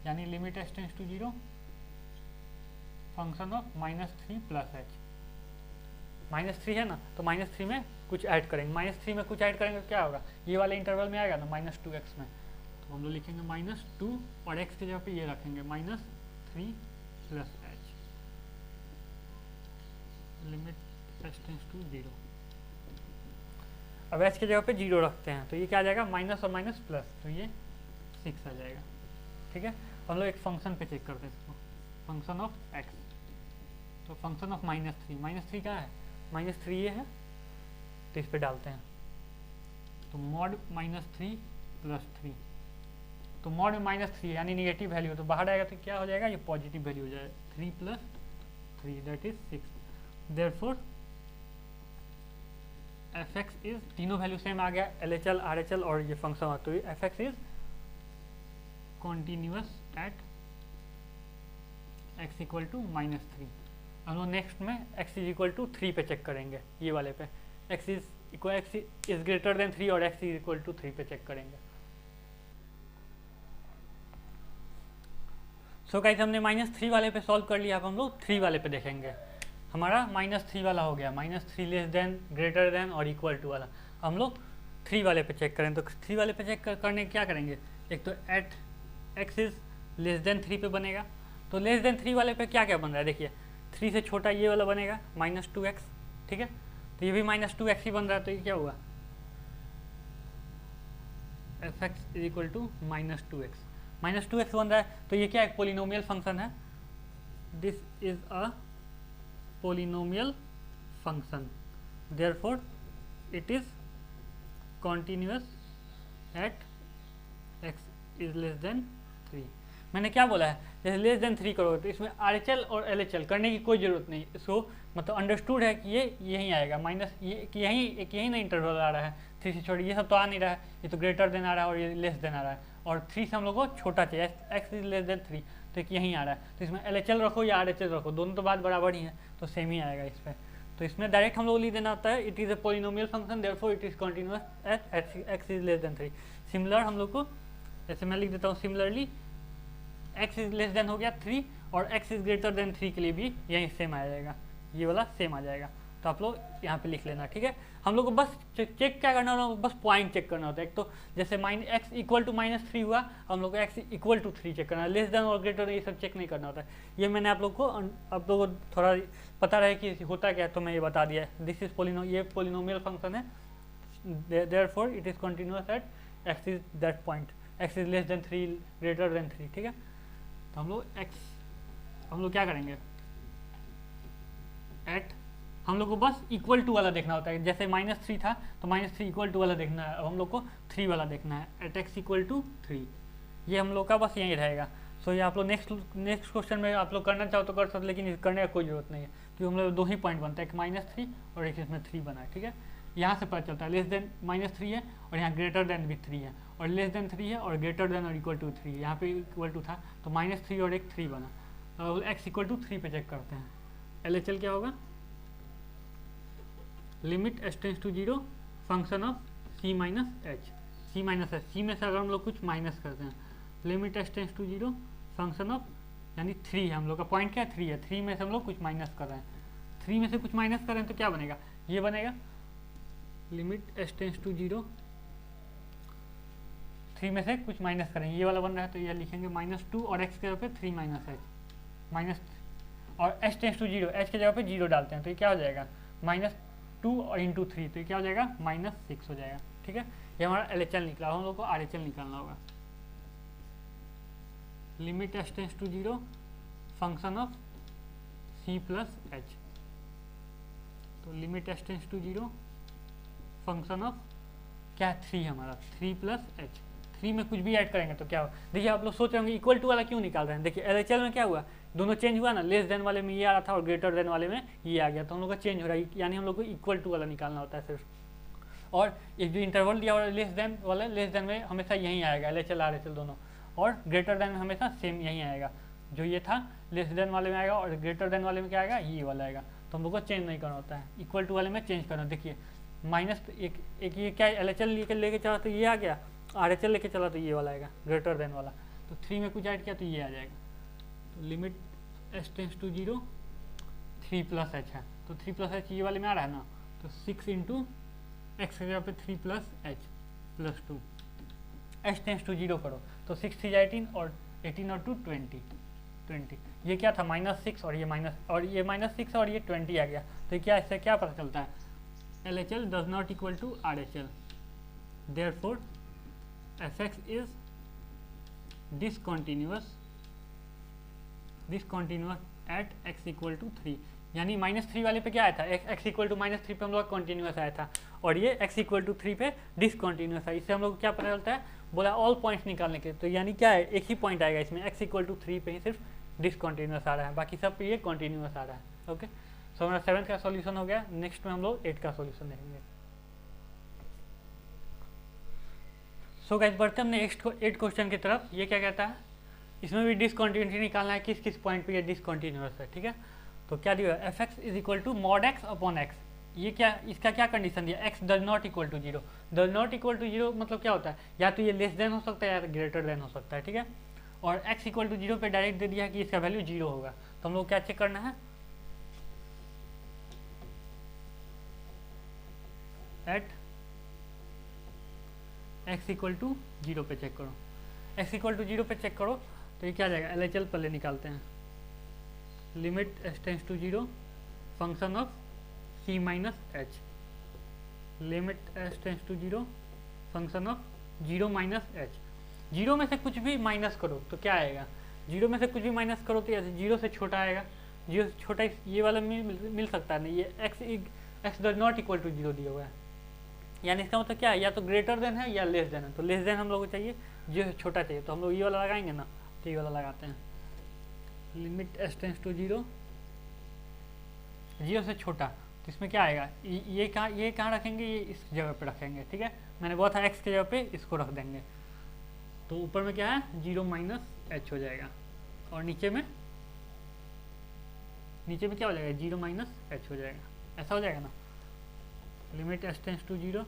यानी limit s tends to 0 function of -3 + h, -3 है ना तो -3 में कुछ ऐड करेंगे, -3 में कुछ ऐड करेंगे तो क्या होगा, ये वाले इंटरवल में आएगा ना -2x में, तो हम लोग लिखेंगे -2 और x की जगह पे ये रखेंगे -3 + h, limit s tends to 0। अब h की जगह पे 0 रखते हैं तो ये क्या आ जाएगा, माइनस और माइनस प्लस, तो ये 6 आ जाएगा, ठीक है। हम लोग एक फंक्शन पे चेक करते हैं इसको, फंक्शन ऑफ x, तो फंक्शन ऑफ -3 क्या है, -3 ये है तो इस पे डालते हैं, तो मॉड -3 + 3, तो मॉड में -3 यानी निगेटिव वैल्यू तो बाहर आएगा तो क्या हो जाएगा, ये पॉजिटिव वैल्यू हो जाएगा, 3 + 3 that is 6, therefore fx is, तीनों वैल्यू सेम आ गया LHL RHL और ये फंक्शन, तो fx is continuous at x equal to -3। हम लोग नेक्स्ट में x इज इक्वल टू 3 पे चेक करेंगे, ये वाले पे x इज ग्रेटर देन 3 और x इज इक्वल टू 3 पे चेक करेंगे। सो गाइस हमने -3 वाले पे सॉल्व कर लिया, अब हम लोग 3 वाले पे देखेंगे। हमारा -3 वाला हो गया, -3 लेस देन ग्रेटर देन और इक्वल टू वाला, हम लोग 3 वाले पे चेक करें, तो 3 वाले पे चेक करने क्या करेंगे, एक तो at x is less than 3 पे बनेगा, तो लेस देन 3 वाले पे क्या क्या बन रहा है, देखिए 3 से छोटा ये वाला बनेगा -2x, ठीक है, तो ये भी -2x ही बन रहा है, तो ये क्या हुआ, fx is equal to -2x बन रहा है, तो ये क्या एक पोलिनोमियल फंक्शन है, this is a polynomial function therefore it is continuous at x is less than 3। मैंने क्या बोला है, जैसे लेस देन 3 करोगे तो इसमें RHL और LHL करने की कोई ज़रूरत नहीं, इसको मतलब अंडरस्टूड है कि ये यहीं आएगा, माइनस ये कि यहीं ना इंटरवल आ रहा है 3 से छोटी, ये सब तो आ नहीं रहा है, ये तो ग्रेटर देन आ रहा है और ये लेस देन आ रहा है, और 3 से हम लोग को छोटा चाहिए, x इज लेस देन 3 तो यहीं आ रहा है, तो इसमें LHL रखो या RHL रखो दोनों तो बात बराबर ही है, तो सेम ही आएगा इस पर, तो इसमें डायरेक्ट हम लोग लिख देना होता है it is a polynomial function therefore it is continuous at x is less than 3। Similar हम लोग को जैसे मैं लिख देता हूँ, similarly x is less then हो गया 3 और x इज ग्रेटर देन 3 के लिए भी यही सेम आ जाएगा, ये वाला सेम आ जाएगा, तो आप लोग यहाँ पे लिख लेना, ठीक है। हम लोग को बस चेक क्या करना होता है, बस पॉइंट चेक करना होता है, एक तो जैसे x इक्वल टू -3 हुआ, हम लोग को x इक्वल टू 3 चेक करना है, लेस देन और ग्रेटर ये सब चेक नहीं करना होता है, ये मैंने आप लोग को थोड़ा पता रहे कि होता क्या है तो मैं ये बता दिया है, दिस इज ये पोलिनोमियल फंक्शन है, therefore it is continuous at x is that point, x is less than 3 greater than 3, ठीक है। तो हम लोग क्या करेंगे, एट हम लोग को बस इक्वल टू वाला देखना होता है, जैसे -3 था तो -3 इक्वल टू वाला देखना है, अब हम लोग को 3 वाला देखना है, एट एक्स इक्वल टू 3, ये हम लोग का बस यही रहेगा। सो ये आप लोग नेक्स्ट क्वेश्चन में आप लोग करना चाहो तो कर सकते, लेकिन करने का कोई जरूरत नहीं है, क्योंकि हम लोग 2 ही पॉइंट बनता है, एक -3 और एक इसमें 3 बना है, ठीक है। यहाँ से पता चलता है लेस देन -3 है और यहाँ ग्रेटर देन भी 3 है, और लेस देन 3 है और ग्रेटर देन और इक्वल टू 3, यहाँ पे इक्वल टू था तो -3 और एक 3 बना। अब एक्स इक्वल टू 3 पे चेक करते हैं, LHL क्या होगा, limit s tends to 0 function of c minus h, c minus h, c में से अगर हम लोग कुछ माइनस करते हैं, limit s tends to 0 function of, यानी 3 है, हम लोग का पॉइंट क्या है 3 है, 3 में से हम लोग कुछ माइनस कर रहे हैं, 3 में से कुछ माइनस कर रहे हैं तो क्या बनेगा, ये बनेगा लिमिट एस टेंस टू 0, 3 में से कुछ माइनस करेंगे, ये वाला बन रहा है तो ये लिखेंगे -2 और x के जगह पे 3 माइनस एच माइनस, और एस टेंस टू 0, एच के जगह पे 0 डालते हैं तो ये क्या हो जाएगा -2 और इंटू 3, तो ये क्या हो जाएगा -6 हो जाएगा, ठीक है। ये हमारा LHL निकला, हम लोग को RHL निकालना होगा, limit s tends to 0 function of c plus h, तो limit s tends to 0 function of क्या है 3 हमारा, 3 प्लस एच, 3 में कुछ भी ऐड करेंगे तो क्या हो, देखिए आप लोग सोच रहे होंगे इक्वल टू वाला क्यों निकाल रहे हैं, देखिए LHL में क्या हुआ, दोनों चेंज हुआ ना, लेस देन वाले में ये आ रहा था और ग्रेटर देन वाले में ये आ गया, तो हम लोग का चेंज हो रहा है, यानी हम लोग को इक्वल टू वाला निकालना होता है सिर्फ। और एक जो इंटरवल दिया हुआ है लेस देन वाला, लेस देन में हमेशा यही आएगा LHL RHL दोनों, और ग्रेटर देन में हमेशा सेम यही आएगा, जो ये था लेस देन वाले में आएगा और ग्रेटर देन वाले में क्या आएगा, ये वाला आएगा, तो हम लोग को चेंज नहीं करना होता है, इक्वल टू वाले में चेंज करना। देखिए माइनस एक ये क्या LHL लेके चला तो ये आ गया, RHL लेके चला तो ये वाला आएगा ग्रेटर देन वाला, तो 3 में कुछ ऐड किया तो ये आ जाएगा, तो limit s tends to 0 3 plus h है, तो 3 प्लस एच ये वाले में आ रहा है ना, तो 6 इंटू एक्स के जगह पे 3 plus h plus 2, h tends to 0 करो तो 6 3 18 और 18 और 2 20, ये क्या था -6 और ये -6 और ये 20 आ गया, तो ये क्या, इससे क्या पता चलता है, LHL does not equal to RHL, therefore fx is discontinuous at x equal to 3, यानी -3 वाले पे क्या आया था, x इक्वल टू -3 पे हम लोग कॉन्टिन्यूस आया था, और ये x इक्वल टू 3 पे डिसकॉन्टिन्यूस है, इससे हम लोग को क्या पता चलता है, बोला ऑल पॉइंट्स निकालने के, तो यानी क्या है एक ही पॉइंट आएगा इसमें, x इक्वल टू 3 पे ही सिर्फ डिसकॉन्टिन्यूस आ रहा है, बाकी सब पे ये कॉन्टिन्यूस आ रहा है। ओके, सो हमारा 7th का सॉल्यूशन हो गया, नेक्स्ट में हम लोग 8 का सॉल्यूशन देखेंगे। सो गाइस बढ़ते हैं नेक्स्ट 8 क्वेश्चन की तरफ। ये क्या कहता है, इसमें भी डिसकॉन्टिन्यूटी निकालना है, किस किस पॉइंट पे ये डिसकॉन्टिन्यूअस है, ठीक है। तो क्या दिया है, fx is equal to mod x upon x, ये क्या, इसका क्या कंडीशन दिया, x does not equal to 0, does not equal to 0 मतलब क्या होता है, या तो ये लेस देन हो सकता है या ग्रेटर देन हो सकता है, ठीक है। और x इक्वल टू 0 पे डायरेक्ट दे दिया है कि इसका वैल्यू 0 होगा, तो हम लोग क्या चेक करना है, एट x इक्वल टू 0 पे चेक करो, x इक्वल टू 0 पे चेक करो तो ये क्या आ जाएगा, LHL पहले निकालते हैं, limit s tends to 0 function of c minus h, limit s tends to 0 function of 0 minus h, 0 में से कुछ भी माइनस करो तो क्या आएगा, 0 में से कुछ भी माइनस करो तो 0 से छोटा आएगा, 0 से छोटा ये वाला मिल सकता है नहीं, ये x does not equal to 0 दिया हुआ है, यानी इसका मतलब क्या है, या तो ग्रेटर देन है या लेस देन है, तो लेस देन हम लोग को चाहिए, जो छोटा चाहिए, तो हम लोग ये वाला लगाएंगे ना, तो ये वाला लगाते हैं, लिमिट s टेंस टू 0 0 से छोटा, तो इसमें क्या आएगा, ये कहाँ रखेंगे, ये इस जगह पे रखेंगे, ठीक है, मैंने बोला था x के जगह पे इसको रख देंगे, तो ऊपर में क्या है 0 माइनस एच हो जाएगा, और नीचे में क्या हो जाएगा 0 माइनस एच हो जाएगा, ऐसा हो जाएगा ना, लिमिट s टेंस टू 0,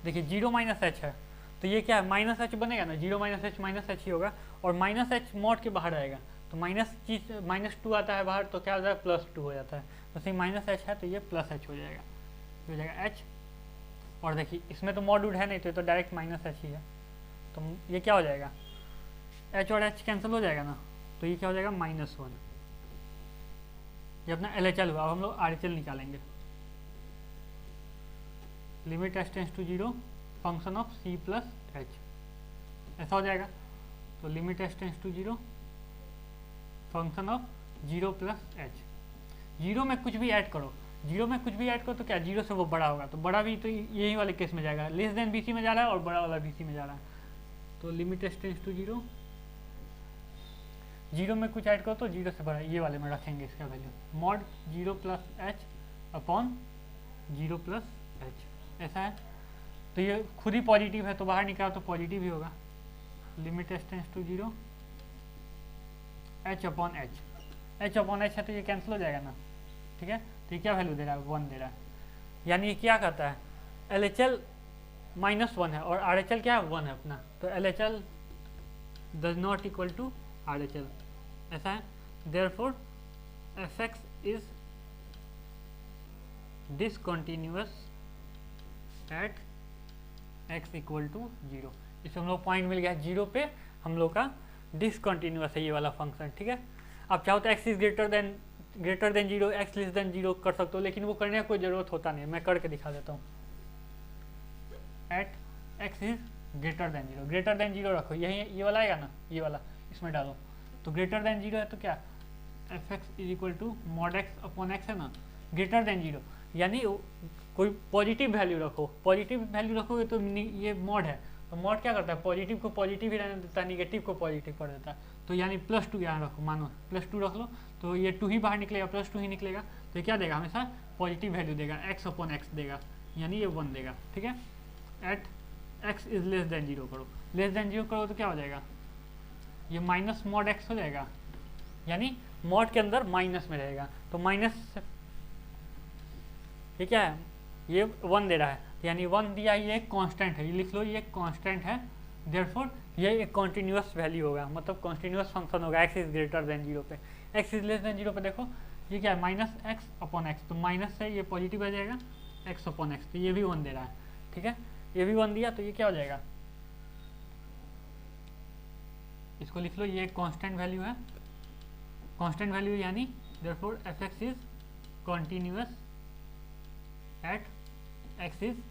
देखिए 0 माइनस एच है तो ये क्या है माइनस एच बनेगा ना, 0 माइनस एच ही होगा, और माइनस एच मॉड के बाहर आएगा, तो -2 आता है बाहर, तो क्या हो जाएगा +2 हो जाता है, तो सही माइनस एच है तो ये प्लस एच हो जाएगा, हो जाएगा एच, और देखिए इसमें तो मॉड है नहीं, तो डायरेक्ट माइनस एच ही है, तो ये क्या हो जाएगा, एच और एच कैंसिल हो जाएगा ना, तो ये क्या हो जाएगा -1, ये अपना LHL हुआ। अब हम लोग RHL निकालेंगे, limit s tends to 0 function of c plus h, ऐसा हो जाएगा। तो limit h tends to zero function of zero plus h. Zero में कुछ भी ऐड करो, जीरो में कुछ भी ऐड करो तो क्या जीरो से वो बड़ा होगा, तो बड़ा भी तो यही वाले केस में जाएगा, लेस देन बीसी में जा रहा है और बड़ा वाला बीसी में जा रहा है। तो limit h tends to zero, zero में कुछ ऐड करो तो जीरो से बड़ा, ये वाले में रखेंगे इसका value mod zero plus H upon zero plus h, ऐसा है। तो ये खुद ही पॉजिटिव है तो बाहर निकालो तो पॉजिटिव ही होगा। Limit h tends to zero h upon h, h upon h है तो ये कैंसिल हो जाएगा ना, ठीक है। तो ये क्या वैल्यू दे रहा है, 1 दे रहा है, यानी ये क्या कहता है एल एच एल -1 है और आर एच एल क्या है 1 है अपना, तो L H L does not equal to R H L, ऐसा है। Therefore f x is discontinuous at x equal to zero. इसमें हम लोग पॉइंट मिल गया जीरो पे, हम लोग का डिसकंटिन्यूअस है ये वाला फंक्शन, ठीक है। आप चाहो तो x is greater than zero, x less than zero कर सकते हो, लेकिन वो करने का कोई ज़रूरत होता नहीं, मैं करके दिखा देता हूँ। At x is greater than zero, greater than zero रखो, यही ये वाला आएगा ना, ये वाला इसमें डालो, तो ग्रेटर देन जीरो है तो क्या f x is equal to mod x upon x है ना, ग्रेटर देन जीरो, यानी कोई पॉजिटिव वैल्यू रखो, पॉजिटिव वैल्यू रखोगे तो ये मॉड है, तो मॉड क्या करता है पॉजिटिव को पॉजिटिव ही रहने देता है, निगेटिव को पॉजिटिव कर देता है। तो यानी +2 यहाँ रखो, मानो +2 रख लो, तो ये 2 ही बाहर निकलेगा, +2 ही निकलेगा, तो क्या देगा हमेशा पॉजिटिव वैल्यू देगा, एक्स अपॉन एक्स देगा, यानी ये 1 देगा, ठीक है। At x is less than zero करो, लेस देन जीरो करो तो क्या हो जाएगा, ये माइनस मॉड एक्स हो जाएगा, यानी मॉड के अंदर माइनस में रहेगा, तो माइनस ये क्या है, ये 1 दे रहा है, यानी 1 दिया, ये एक कांस्टेंट है, ये लिख लो, ये एक कांस्टेंट है, देयरफॉर ये एक कॉन्टिन्यूअस वैल्यू होगा, मतलब कॉन्टिन्यूअस फंक्शन होगा x is greater than zero पे। X is less than zero पे देखो ये क्या है माइनस एक्स अपॉन एक्स, तो माइनस से ये पॉजिटिव आ जाएगा एक्स अपॉन एक्स, तो ये भी 1 दे रहा है, ठीक है। ये भी 1 दिया तो ये क्या हो जाएगा, इसको लिख लो, ये एक कांस्टेंट वैल्यू है, कांस्टेंट वैल्यू यानी therefore f x is continuous at x is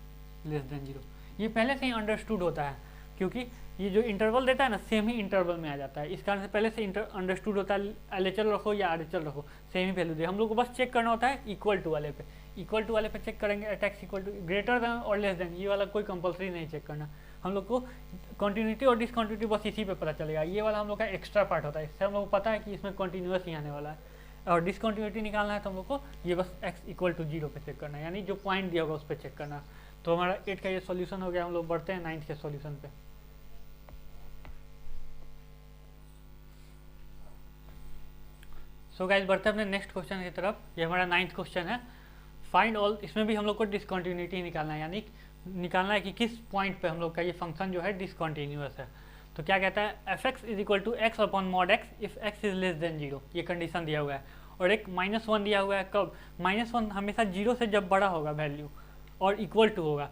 less than zero. ये पहले से ही अंडरस्टूड होता है, क्योंकि ये जो इंटरवल देता है ना सेम ही इंटरवल में आ जाता है, इस कारण से पहले से अंडरस्टूड होता है, एल एच एल रखो या आर एच एल रखो सेम ही वैल्यू दे, हम लोग को बस चेक करना होता है इक्वल टू वाले पे, इक्वल टू वाले पे चेक करेंगे, at x equal to greater than और लेस देन, ये वाला कोई कंपलसरी नहीं चेक करना, हम लोग को कंटिन्यूटी और डिसकंटिन्यूटी बस इसी पे पता चलेगा, ये वाला हम लोग का एक्स्ट्रा पार्ट होता है, इससे हम लोग को पता है कि इसमें कंटिन्यूअस ही आने वाला है, और डिसकंटिन्यूटी निकालना है तो हम लोग को ये बस एक्स इक्वल टू जीरो पे चेक करना है, यानी जो पॉइंट दिया होगा उस पर चेक करना। तो हमारा 8 का ये सॉल्यूशन हो गया, हम लोग बढ़ते हैं 9th के सॉल्यूशन पे। सो गाइस बढ़ते हैं अपने नेक्स्ट क्वेश्चन की तरफ, ये हमारा 9th क्वेश्चन है, फाइंड ऑल, इसमें भी हम लोग को डिसकंटिन्यूटी निकालना है, यानी निकालना है कि किस पॉइंट पे हम लोग का ये फंक्शन जो है डिसकंटिन्यूअस है। तो क्या कहता है f x is equal to x upon mod x if x is less than zero, ये कंडीशन दिया हुआ है, और एक -1 दिया हुआ है, कब -1 हमेशा जीरो से जब बड़ा होगा वैल्यू और इक्वल टू होगा,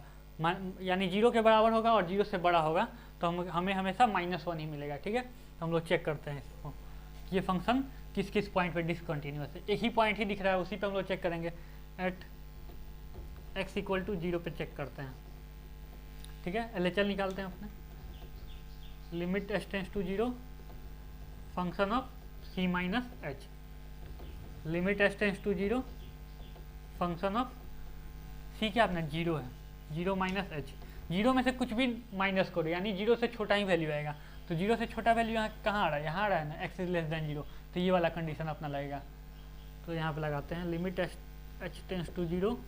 यानी जीरो के बराबर होगा और जीरो से बड़ा होगा, तो हमें हमेशा -1 ही मिलेगा, ठीक है। तो हम लोग चेक करते हैं इसको, ये फंक्शन किस किस पॉइंट पे डिसकंटिन्यूअस है, एक ही पॉइंट ही दिख रहा है, उसी पे हम लोग चेक करेंगे, at x equal to zero पे चेक करते हैं, ठीक है। एल एच एल निकालते हैं अपने, limit h tends to zero function of c minus h, limit h tends to zero function of c क्या अपना जीरो है, जीरो माइनस एच, जीरो में से कुछ भी माइनस करो, यानी जीरो से छोटा ही वैल्यू आएगा, तो जीरो से छोटा वैल्यू यहाँ कहाँ आ रहा है, यहाँ आ रहा है ना, x is less than zero, तो ये वाला कंडीशन अपना लगेगा, तो यहाँ पे लगाते हैं limit h tends to zero,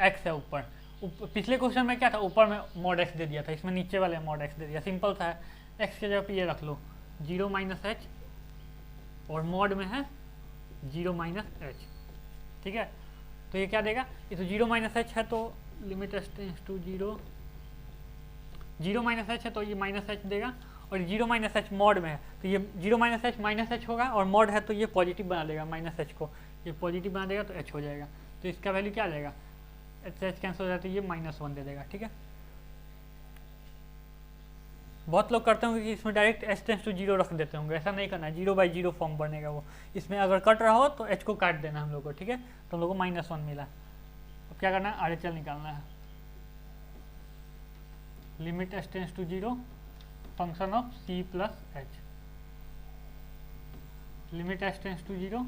x है ऊपर, पिछले क्वेश्चन में क्या था ऊपर में मॉड एक्स दे दिया था, इसमें नीचे वाले मॉड एक्स दे दिया, सिंपल सा है, एक्स के जगह पे ये रख लो जीरो माइनस एच, और मॉड में है जीरो माइनस एच, ठीक है। तो ये क्या देगा, ये तो जीरो माइनस एच है, तो limit h tends to zero, zero minus h है तो ये माइनस एच देगा, और जीरो माइनस एच मॉड में है तो ये zero minus H minus H होगा, और मॉड है तो ये पॉजिटिव बना देगा, माइनस एच को ये पॉजिटिव बना देगा तो एच हो जाएगा, तो इसका वैल्यू क्या आ जाएगा, एच कैंसिल हो जाता है, ये -1 दे देगा, ठीक है। बहुत लोग करते होंगे कि इसमें direct h tends to zero रख देते होंगे, ऐसा नहीं करना है, 0/0 फॉर्म बनेगा वो, इसमें अगर कट रहा हो तो एच को काट देना हम लोग को, ठीक है। तो हम लोग को -1 मिला, अब क्या करना है, आर एच एल निकालना है, limit s tends to zero function of c plus h, limit s tends to zero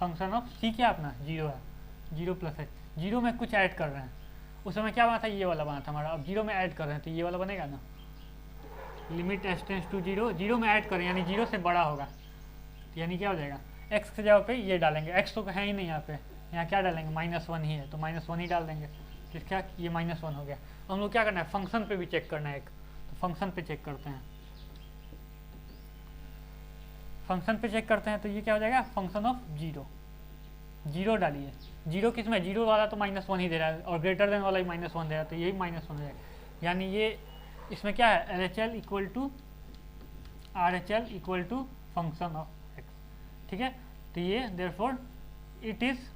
function of c क्या अपना जीरो है, जीरो प्लस एच, जीरो में कुछ ऐड कर रहे हैं, उस समय क्या बना था, ये वाला बना था हमारा, अब जीरो में ऐड कर रहे हैं तो ये वाला बनेगा ना, limit s tends to zero, zero में ऐड करें यानी जीरो से बड़ा होगा, यानी क्या हो जाएगा, एक्स के जगह पे ये डालेंगे, एक्स तो है ही नहीं यहाँ पे, यहाँ क्या डालेंगे, -1 ही है तो -1 ही डाल देंगे, किसका, ये -1 हो गया। हम लोग क्या करना है, फंक्शन पे भी चेक करना है एक, तो फंक्शन पे चेक करते हैं, फंक्शन पे चेक करते हैं तो ये क्या हो जाएगा, फंक्शन ऑफ जीरो, जीरो डालिए, जीरो किस में, जीरो वाला तो -1 ही दे रहा है और ग्रेटर देन वाला ही -1 दे रहा है तो यही -1 हो जाएगा, यानी ये इसमें क्या है, LHL equal to RHL equal to function of x, ठीक है। तो ये therefore it is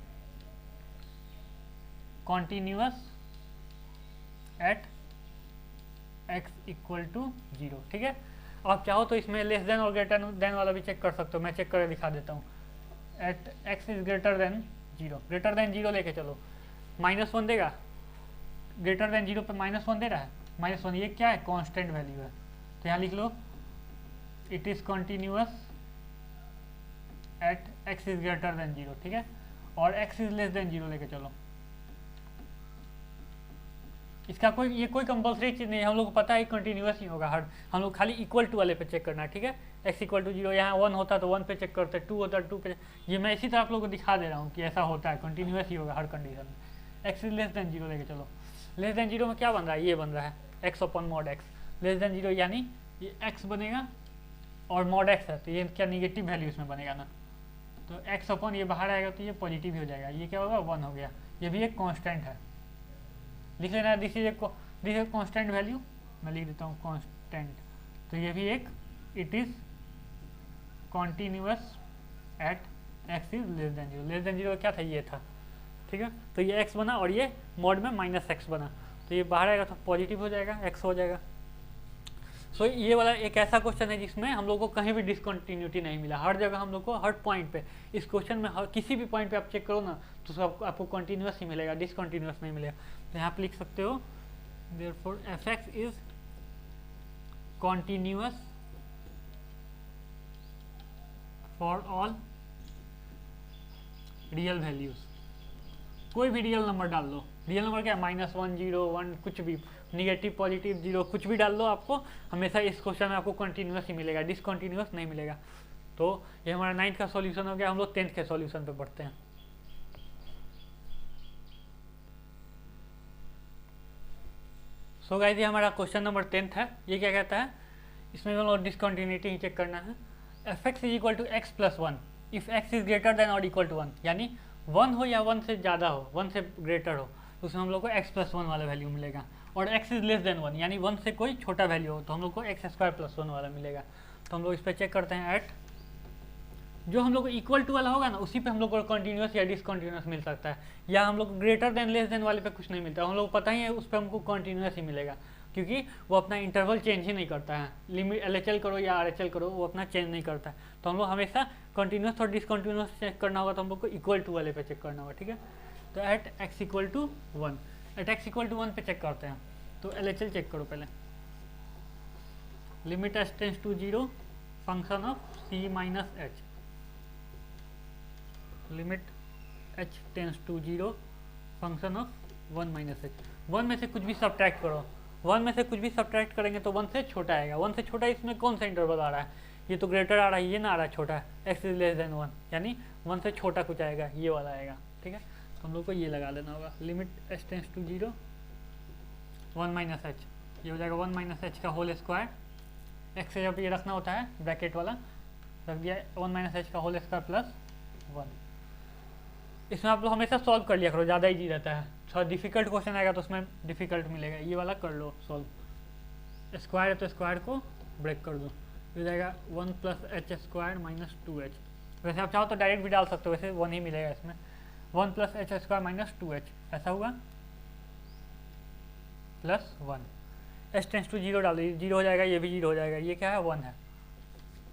continuous at x equal to 0, ठीक है। आप चाहो तो इसमें लेस देन और ग्रेटर देन वाला भी चेक कर सकते हो, मैं चेक करके दिखा देता हूँ। At x is greater than 0, greater than 0 लेके चलो, -1 देगा, ग्रेटर देन 0 पे -1 दे रहा है, -1 ये क्या है, कांस्टेंट वैल्यू है, तो यहाँ लिख लो it is continuous at x is greater than 0, ठीक है। और x इज लेस देन 0 लेके चलो, इसका कोई ये कोई कंपलसरी चीज़ नहीं है, हम लोग को पता है कंटिन्यूअस ही होगा हर, हम लोग खाली इक्वल टू वाले पे चेक करना है, ठीक है। x इक्वल टू 0, यहाँ 1 होता तो 1 पे चेक करते, 2 होता 2 पे, ये मैं इसी तरह आप लोगों को दिखा दे रहा हूँ कि ऐसा होता है, कंटिन्यूअस ही होगा हर कंडीशन में। x इज लेस देन 0 लेके चलो, लेस देन 0 में क्या बन रहा है, ये बन रहा है x upon mod x, less than 0 यानी ये x बनेगा और मॉड x है तो ये क्या निगेटिव वैल्यू इसमें बनेगा ना, तो x अपॉन ये बाहर आएगा तो ये पॉजिटिव ही हो जाएगा, ये क्या होगा 1 हो गया, ये भी एक कांस्टेंट है, लिख लेना this is a constant value, मैं लिख देता हूँ कांस्टेंट, तो ये भी एक it is continuous at x is less than 0, less than 0 क्या था, ये था, ठीक है। तो ये x बना और ये मॉड में -x बना, तो ये बाहर आएगा तो पॉजिटिव हो जाएगा, x हो जाएगा। सो ये वाला एक ऐसा क्वेश्चन है जिसमें हम लोग को कहीं भी डिसकंटिन्यूटी नहीं मिला, हर जगह हम लोग को हर पॉइंट पे, इस क्वेश्चन में हर किसी भी पॉइंट पे आप चेक करो ना तो आपको कंटिन्यूअस ही मिलेगा, डिसकंटिन्यूअस नहीं मिलेगा। तो यहाँ पे लिख सकते हो therefore fx is continuous for all real values, कोई भी रियल नंबर डाल लो, रियल नंबर क्या है, -1 0 1 कुछ भी, निगेटिव पॉजिटिव 0 कुछ भी डाल लो, आपको हमेशा इस क्वेश्चन में आपको कंटिन्यूअस ही मिलेगा, डिसकंटिन्यूअस नहीं मिलेगा। तो ये हमारा 9th का सॉल्यूशन हो गया, हम लोग 10th के सॉल्यूशन पे पढ़ते हैं। सो गाइस ये हमारा क्वेश्चन नंबर 10th है, ये क्या कहता है, इसमें हम लोग डिसकंटिन्यूटी ही चेक करना है। fx is equal to x plus 1 if x is greater than और इक्वल टू 1, यानी 1 हो या 1 से ज़्यादा हो, 1 से ग्रेटर हो, तो उसमें हम लोग को x प्लस 1 वाला वैल्यू मिलेगा, और x इज लेस देन 1 यानी 1 से कोई छोटा वैल्यू हो तो हम लोग को x स्क्वायर प्लस 1 वाला मिलेगा। तो हम लोग इस पर चेक करते हैं एट, जो हम लोग को इक्वल टू वाला होगा ना उसी पे हम लोग को कंटिन्यूअस या डिसकंटिन्यूअस मिल सकता है, या हम लोग ग्रेटर देन लेस देन वाले पे कुछ नहीं मिलता, हम लोग को पता ही है उस पर हमको कंटिन्यूअस ही मिलेगा, क्योंकि वो अपना इंटरवल चेंज ही नहीं करता है, लिमिट LHL करो या RHL करो वो अपना चेंज नहीं करता है। तो हम लोग हमेशा कंटिन्यूअस और डिसकंटिन्यूअस चेक करना होगा तो हम लोग को इक्वल टू वाले पे चेक करना होगा, ठीक है। तो at x equal to 1, at x equal to 1 पे चेक करते हैं, तो LHL चेक करो पहले, limit h tense to 0 function of c minus h, limit h tense to 0 function of 1 minus h, 1 में से कुछ भी सब्ट्रैक्ट करो, 1 में से कुछ भी सब्ट्रैक्ट करेंगे तो 1 से छोटा आएगा, 1 से छोटा इसमें कौन सा इंटरवल आ रहा है, ये तो ग्रेटर आ रहा है, ये ना आ रहा है छोटा, x इज लेस देन 1 यानी 1 से छोटा कुछ आएगा, ये वाला आएगा, ठीक है। तो हम लोग को ये लगा लेना होगा, limit h tense to 0 1 minus h, ये हो जाएगा 1 माइनस h का होल स्क्वायर, x से जब ये रखना होता है ब्रैकेट वाला रख दिया, 1 माइनस h का होल स्क्वायर प्लस 1। इसमें आप लोग हमेशा सॉल्व कर लिया करो, ज़्यादा ईजी रहता है, थोड़ा डिफिकल्ट क्वेश्चन आएगा तो उसमें डिफिकल्ट मिलेगा, ये वाला कर लो सॉल्व, स्क्वायर है तो स्क्वायर को ब्रेक कर दो, ये हो जाएगा 1 plus h square minus 2h, वैसे आप चाहो तो डायरेक्ट भी डाल सकते हो, वैसे 1 ही मिलेगा इसमें, 1 plus h square minus 2h ऐसा हुआ प्लस 1, h टेंस टू 0 डाल दो, 0 हो जाएगा, ये भी 0 हो जाएगा, ये क्या है 1 है,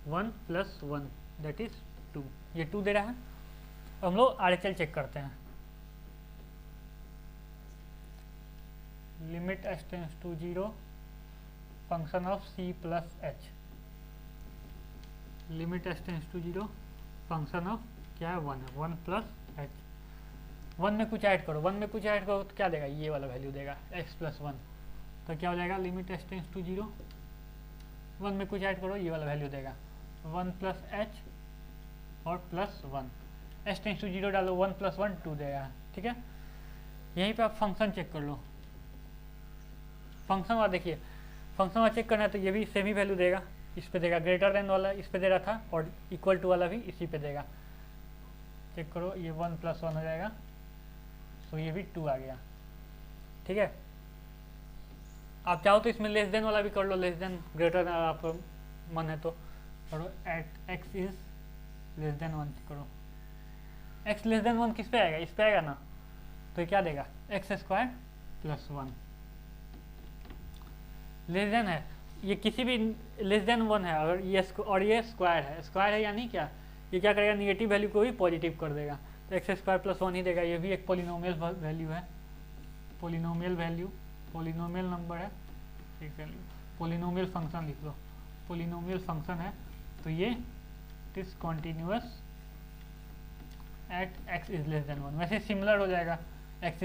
1 प्लस 1 दैट इज 2, ये 2 दे रहा है। अब हम लोग RHL चेक करते हैं, limit h tense to 0 function of c plus h, limit h tends to zero, function of क्या है 1 है, 1 प्लस एच। 1 में कुछ ऐड करो, 1 में कुछ ऐड करो तो क्या देगा, ये वाला वैल्यू देगा x प्लस 1। तो क्या हो जाएगा limit h tends to zero, 1 में कुछ ऐड करो ये वाला वैल्यू देगा 1 प्लस एच और plus 1। H tends to zero डालो, 1 प्लस 1 2 देगा, ठीक है। यहीं पे आप फंक्शन चेक कर लो, फंक्शन वाला देखिए, फंक्शन वाला चेक करना है तो ये भी सेम ही वैल्यू देगा, इस पे देगा, ग्रेटर देन वाला इस पे दे रहा था और इक्वल टू वाला भी इसी पे देगा। चेक करो ये 1 प्लस 1 हो जाएगा, तो ये भी 2 आ गया, ठीक है। आप चाहो तो इसमें लेस देन वाला भी कर लो, लेस देन ग्रेटर देन आप मन है तो करो, at x is less than 1 करो, एक्स लेस देन 1 किस पे आएगा, इस पे आएगा ना, तो ये क्या देगा x square plus 1। Less then है, ये किसी भी लेस देन 1 है अगर ये और ये स्क्वायर है यानी क्या, ये क्या करेगा निगेटिव वैल्यू को भी पॉजिटिव कर देगा, तो एक्स स्क्वायर प्लस 1 ही देगा। ये भी एक पोलिनोमियल वैल्यू है, पोलिनोमियल वैल्यू, पोलिनोमियल नंबर है, एक वैल्यू, पोलिनोमियल फंक्शन लिख लो, पोलिनोमियल फंक्शन है, तो ये it is continuous at x is less than 1। वैसे सिमिलर हो जाएगा, एक्स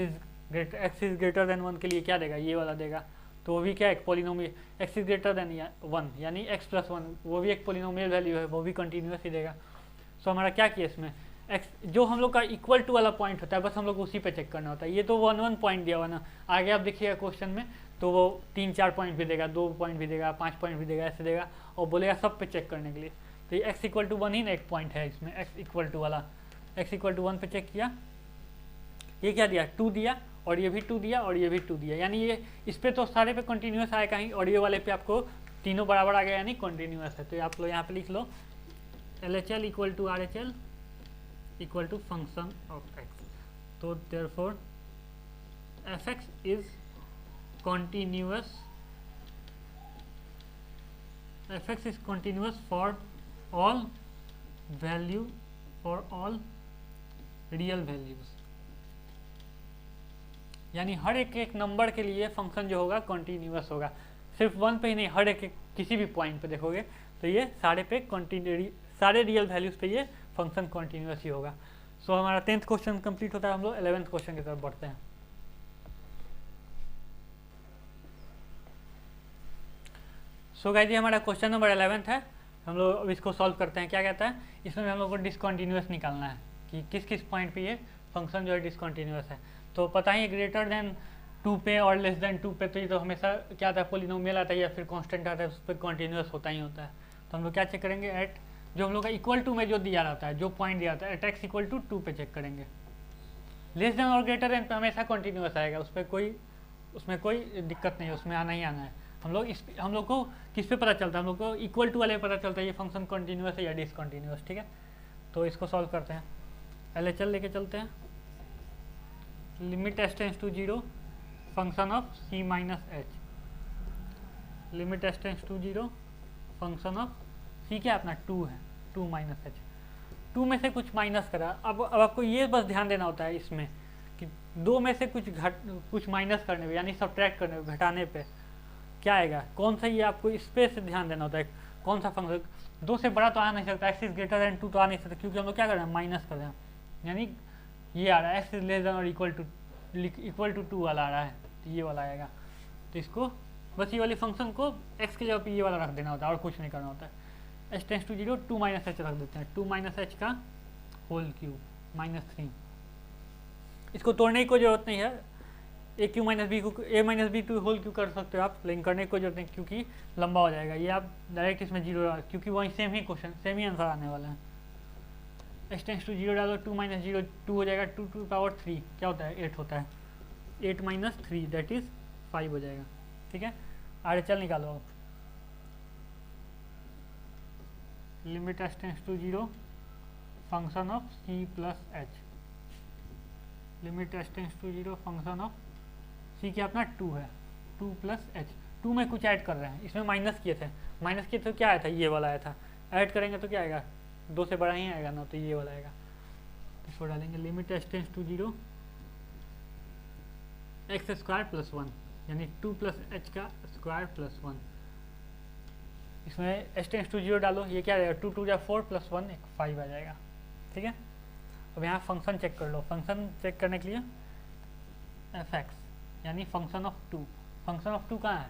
इज ग्रेटर देन 1 के लिए क्या देगा, ये वाला देगा, तो वो भी क्या है polynomial, x is greater than 1 यानी एक्स प्लस 1, वो भी एक पोलिनोमियल वैल्यू है, वो भी कंटिन्यूअस ही देगा। सो हमारा क्या किया इसमें, एक्स जो हम लोग का इक्वल टू वाला पॉइंट होता है बस हम लोग उसी पे चेक करना होता है। ये तो 1 पॉइंट दिया हुआ ना, आगे आप देखिएगा क्वेश्चन में तो वो 3-4 पॉइंट भी देगा, 2 पॉइंट भी देगा, 5 पॉइंट भी देगा, ऐसे देगा और बोलेगा सब पे चेक करने के लिए। तो ये एक्स इक्वल टू 1 ही ना एक पॉइंट है इसमें, एक्स इक्वल टू वाला, एक्स इक्वल टू 1 पे चेक किया, ये क्या दिया 2 दिया और ये भी 2 दिया और ये भी 2 दिया, यानी ये इस पे तो सारे पे कंटिन्यूअस आएगा ही, और ये वाले पे आपको तीनों बराबर आ गया यानी कंटिन्यूअस है। तो आप लोग यहाँ पे लिख लो LHL equal to RHL equal to function of x, तो therefore fx is continuous, fx is continuous for all value, for all real values, यानी हर एक नंबर के लिए फंक्शन जो होगा कंटिन्यूअस होगा, सिर्फ 1 पे ही नहीं, हर एक किसी भी पॉइंट पे देखोगे तो ये सारे पे सारे रियल वैल्यूज पे ये फंक्शन कंटिन्यूअस ही होगा। सो हमारा 10th क्वेश्चन कंप्लीट होता है, हम लोग 11th क्वेश्चन की तरफ बढ़ते हैं। सो गाइस ये हमारा क्वेश्चन नंबर 11th है, हम लोग अब इसको सॉल्व करते हैं। क्या कहता है इसमें हम लोग को डिसकंटिन्यूअस निकालना है कि किस किस पॉइंट पे ये फंक्शन जो है डिसकंटिन्यूअस है। तो पता ही ग्रेटर देन 2 पे और लेस देन 2 पे तो ये तो हमेशा क्या आता है पोलिनोमियल आता है या फिर कांस्टेंट आता है, उस पर कंटिन्यूअस होता ही होता है। तो हम लोग क्या चेक करेंगे, एट जो हम लोग का इक्वल टू में जो दिया रहता है, जो पॉइंट दिया जाता है एट एक्स इक्वल टू 2 पे चेक करेंगे। लेस देन और ग्रेटर देन पे हमेशा कंटिन्यूअस आएगा, उसमें कोई दिक्कत नहीं है, उसमें आना ही आना है। हम लोग को किस पे पता चलता है, हम लोग को इक्वल टू वाले पता चलता है ये फंक्शन कंटिन्यूअस है या डिसकंटिन्यूअस, ठीक है। तो इसको सॉल्व करते हैं, LHL लेके चलते हैं, limit h tends to 0 function of c minus h, limit h tends to 0 function of c क्या अपना 2 है, 2 माइनस एच, 2 में से कुछ माइनस करा। अब आपको ये बस ध्यान देना होता है इसमें कि 2 में से कुछ माइनस करने पे यानी सब्ट्रैक्ट करने पे, घटाने पे क्या आएगा, कौन सा, ये आपको इस पे से ध्यान देना होता है कौन सा फंक्शन। 2 से बड़ा तो आ नहीं सकता, एक्स इज ग्रेटर देन 2 तो आ नहीं सकता, क्योंकि हम लोग क्या कर रहे हैं माइनस कर रहे हैं, यानी ये आ रहा है एक्स इज लेस देन और इक्वल टू 2 वाला आ रहा है, तो ये वाला आएगा। तो इसको बस ये वाली फंक्शन को एक्स की जगह पे ये वाला रख देना होता है और कुछ नहीं करना होता है। H tends to 0 2 minus h रख देते हैं, 2 माइनस एच का होल क्यूब -3। इसको तोड़ने की कोई जरूरत नहीं है, ए क्यू माइनस बी को a minus b to whole q कर सकते हो आप, लेकिन करने की कोई जरूरत नहीं क्योंकि लंबा हो जाएगा ये, आप डायरेक्ट इसमें 0 क्योंकि वही सेम ही क्वेश्चन सेम ही आंसर आने वाला है। एच टेंस टू 0 डालो, 2 माइनस 0 2 हो जाएगा, 2 टू पावर 3 क्या होता है 8 होता है, 8 माइनस 3 दैट इज 5 हो जाएगा, ठीक है। RHL निकालो आप, limit h tends to 0 function of c plus h, limit h tends to 0 function of c क्या अपना 2 है, 2 प्लस एच, 2 में कुछ ऐड कर रहे हैं, इसमें माइनस किए थे तो क्या आया था, ये वाला आया था, ऐड करेंगे तो क्या आएगा 2 से बड़ा ही आएगा ना, तो ये वाला आएगा। तो इसको डालेंगे limit h tends to 0 x square plus 1 यानी 2 प्लस एच का स्क्वायर प्लस 1, इसमें s टेंस टू 0 डालो, ये क्या रहेगा 2 2 या 4 प्लस 1 एक 5 आ जाएगा। ठीक है, अब यहाँ फंक्शन चेक कर लो। फंक्शन चेक करने के लिए एफ एक्स यानी फंक्शन ऑफ 2, फंक्शन ऑफ 2 कहाँ है,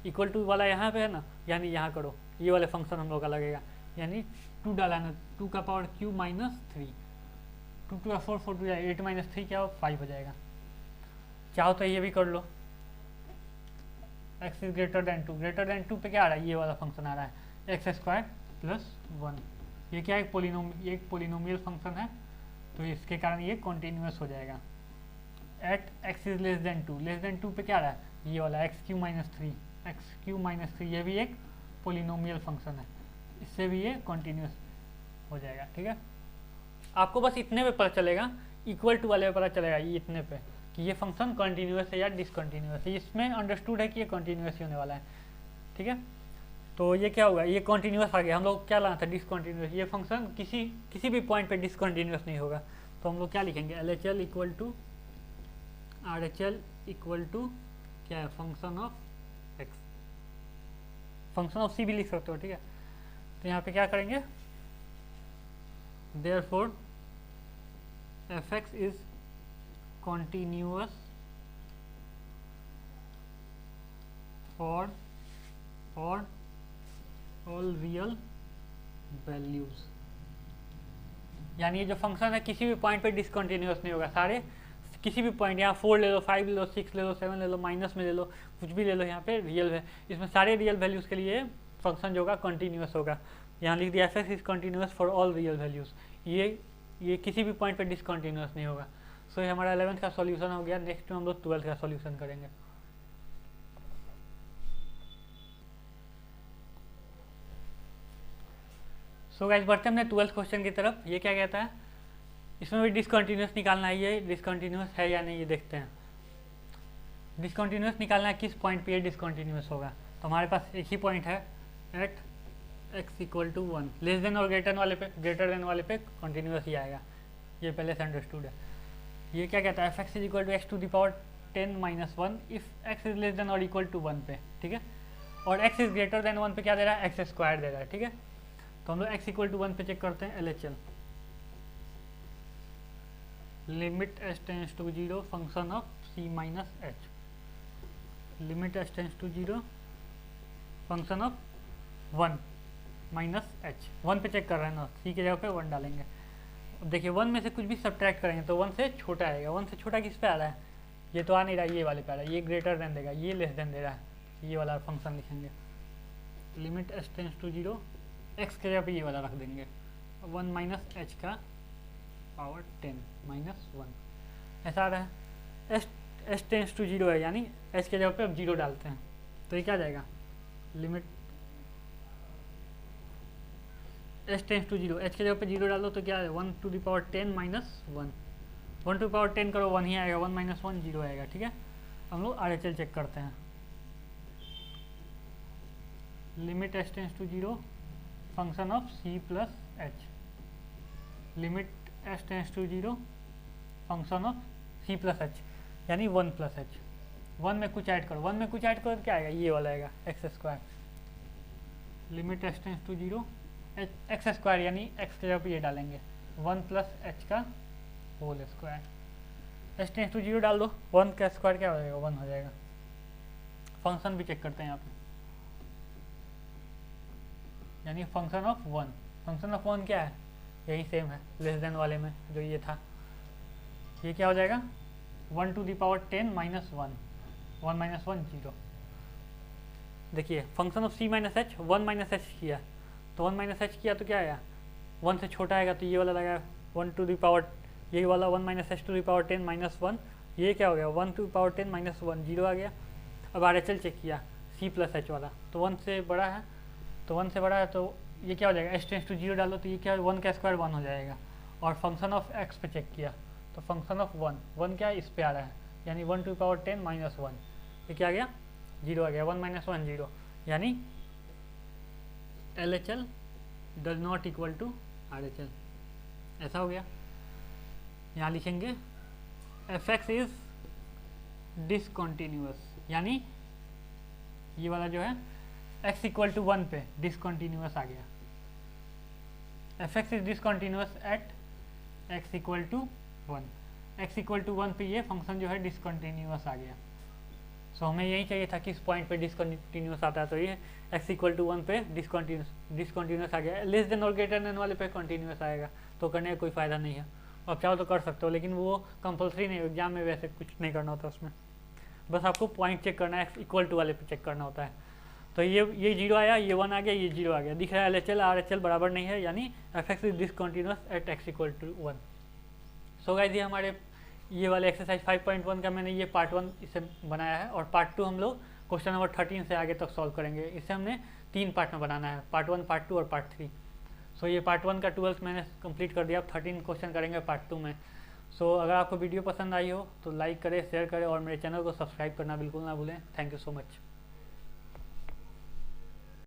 इक्वल टू वाला यहाँ पे है ना, यानी यहाँ करो, ये वाले फंक्शन हम लोग का लगेगा, यानी 2 डाला ना, 2 का पावर क्यू माइनस 3, 2 2 या 4 4 2 या 8 माइनस 3 क्या हो 5 हो जाएगा। चाहो तो ये भी कर लो, x इज ग्रेटर देन 2 पे क्या आ रहा है, ये वाला फंक्शन आ रहा है एक्स स्क्वायर प्लस 1। ये क्या है, एक पोलिनोमियल फंक्शन है, तो इसके कारण ये कॉन्टिन्यूस हो जाएगा। At x is less than 2 पे क्या आ रहा है, ये वाला एक्स क्यू माइनस 3, ये भी एक पोलिनोमियल फंक्शन है, इससे भी ये कॉन्टिन्यूस हो जाएगा। ठीक है, आपको बस इतने पे पता चलेगा, इक्वल टू वाले पे पता चलेगा ये इतने पे कि ये फंक्शन कॉन्टिन्यूस है या डिसकॉन्टिन्यूस है। इसमें अंडरस्टूड है कि ये कॉन्टिन्यूस ही होने वाला है। ठीक है, तो ये क्या होगा, ये कॉन्टिन्यूस आ गया, हम लोग क्या लाना था डिसकॉन्टिन्यूस, ये फंक्शन किसी भी पॉइंट पे डिसकॉन्टिन्यूस नहीं होगा, तो हम लोग क्या लिखेंगे L H L equal to R H L equal to क्या है, function of x, function of c भी लिख सकते हो। ठीक है, तो यहाँ पे क्या करेंगे, therefore f x is continuous for all real values, यानी ये जो फंक्शन है किसी भी पॉइंट पे डिसकंटिन्यूअस नहीं होगा, सारे किसी भी पॉइंट, यहाँ 4 ले लो, 5 ले लो, 6 ले लो, 7 ले लो, माइनस में ले लो, कुछ भी ले लो, यहाँ पे रियल है, इसमें सारे रियल वैल्यूज के लिए फंक्शन जो होगा कंटिन्यूअस होगा। यहाँ लिख दिया F x is continuous for all real values, ये किसी भी पॉइंट पे डिसकंटिन्यूअस नहीं होगा। सो ये हमारा 11th का सॉल्यूशन हो गया। नेक्स्ट में हम लोग 12th का सॉल्यूशन करेंगे। सो गाइस बढ़ते हैं हमने 12th क्वेश्चन की तरफ। ये क्या कहता है, इसमें भी डिसकंटिन्यूअस निकालना है, ये डिसकंटिन्यूअस है या नहीं ये देखते हैं। डिसकंटिन्यूअस निकालना है, किस पॉइंट पे ये डिसकंटिन्यूअस होगा, तो हमारे पास एक ही पॉइंट है at x equal to 1, less than और ग्रेटर देन वाले पे कंटिन्यूअस ही आएगा, ये पहले से अंडरस्टूड है। ये क्या कहता है, f x is equal to x to the power 10 minus 1 if x is less than और इक्वल टू 1 पे। ठीक है, और एक्स इज ग्रेटर देन 1 पे क्या दे रहा है, एक्स स्क्वायर दे रहा है। ठीक है, तो हम लोग एक्स इक्वल टू 1 पे चेक करते हैं L H L, limit s tends to 0 function of c minus h, limit s tends to 0 function of 1 minus h. 1 पे चेक कर रहे हैं ना, सी के जगह पे 1 डालेंगे। अब देखिए 1 में से कुछ भी सब्ट्रैक्ट करेंगे तो 1 से छोटा आएगा, 1 से छोटा किस पे आ रहा है, ये तो आ नहीं रहा, ये वाले पे आ रहा है, ये ग्रेटर देन देगा, ये लेस देन दे रहा है, ये वाला फंक्शन लिखेंगे लिमिट एस टेंस टू 0, एक्स के जगह पे ये वाला रख देंगे 1 माइनस एच का पावर 10 माइनस 1, ऐसा आ रहा है। एस टेंस टू 0 है, यानी एच के जगह पे अब 0 डालते हैं तो ये क्या आ जाएगा, limit s tends to 0, h के जगह पे 0 डालो तो क्या है 1 to the power 10 minus 1, 1 to the power 10 करो 1 ही आएगा, 1 माइनस 1 0 आएगा। ठीक है, हम लोग आर एच एल चेक करते हैं, limit s tends to 0 function of c plus h, limit s tends to 0 function of c plus h, यानी 1 प्लस एच। 1 में कुछ ऐड करो, 1 में कुछ ऐड करो तो क्या आएगा, ये वाला आएगा x square, limit s tends to 0 x square, यानी एक्स के जगह पे ये डालेंगे 1 प्लस एच का whole square. S tends to 0 डाल दो, 1 का स्क्वायर क्या हो जाएगा 1 हो जाएगा। फंक्शन भी चेक करते हैं यहाँ पे, यानी फंक्शन ऑफ 1, फंक्शन ऑफ 1 क्या है, यही सेम है लेस देन वाले में जो ये था, ये क्या हो जाएगा 1 to the power 10 minus 1, 1 minus 1 0। देखिए function of c minus h, 1 minus h किया तो 1 माइनस एच किया तो क्या आया 1 से छोटा आएगा, तो ये वाला लगा 1 टू द पावर, ये वाला 1 minus h to the power 10 minus 1, ये क्या हो गया 1 टू द पावर 10 माइनस 1 0 आ गया। अब आर एच एल चेक किया सी प्लस एच वाला, तो 1 से बड़ा है, तो 1 से बड़ा है तो ये क्या हो जाएगा एस टेंस टू 0 डालो तो ये क्या 1 का स्क्वायर 1 हो जाएगा। और फंक्शन ऑफ एक्स पे चेक किया तो फंक्शन ऑफ 1 क्या इस पे आ रहा है, यानी 1 टू द पावर 10 माइनस 1, ये क्या आ गया 0 आ गया, 1 माइनस 1 0, यानी L H L does not equal to R H L, ऐसा हो गया। यहाँ लिखेंगे एफ एक्स इज डिसकॉन्टिन्यूअस, यानी ये वाला जो है x इक्वल टू 1 पे डिसकंटिन्यूअस आ गया, f x is discontinuous at x equal to 1, x equal to 1 पे ये फंक्शन जो है डिसकंटिन्यूअस आ गया। सो हमें यही चाहिए था कि इस पॉइंट पे डिसकंटिन्यूअस आता है, तो ये x इक्वल टू 1 पे डिसकंटिन्यूअस आ गया। लेस देन और ग्रेटर देन वाले पे कंटिन्यूअस आएगा, तो करने का कोई फ़ायदा नहीं है। आप चाहो तो कर सकते हो, लेकिन वो कंपलसरी नहीं, एग्जाम में वैसे कुछ नहीं करना होता उसमें, बस आपको पॉइंट चेक करना है, x इक्वल टू वाले पे चेक करना होता है। तो ये 0 आया, ये 1 आ गया, ये 0 आ गया, दिख रहा है LHL RHL बराबर नहीं है, यानी f x is discontinuous at x equal to 1। So guys ये हमारे ये वाले एक्सरसाइज 5.1 का मैंने ये पार्ट 1 इसे बनाया है, और पार्ट 2 हम लोग क्वेश्चन नंबर 13 से आगे तक सॉल्व करेंगे। इसे हमने 3 पार्ट में बनाना है, पार्ट 1, पार्ट 2 और पार्ट 3। सो ये पार्ट 1 का 12 मैंने कंप्लीट कर दिया, अब 13 क्वेश्चन करेंगे पार्ट 2 में। सो अगर आपको वीडियो पसंद आई हो तो लाइक करें, शेयर करें और मेरे चैनल को सब्सक्राइब करना बिल्कुल ना भूलें। Thank you so much.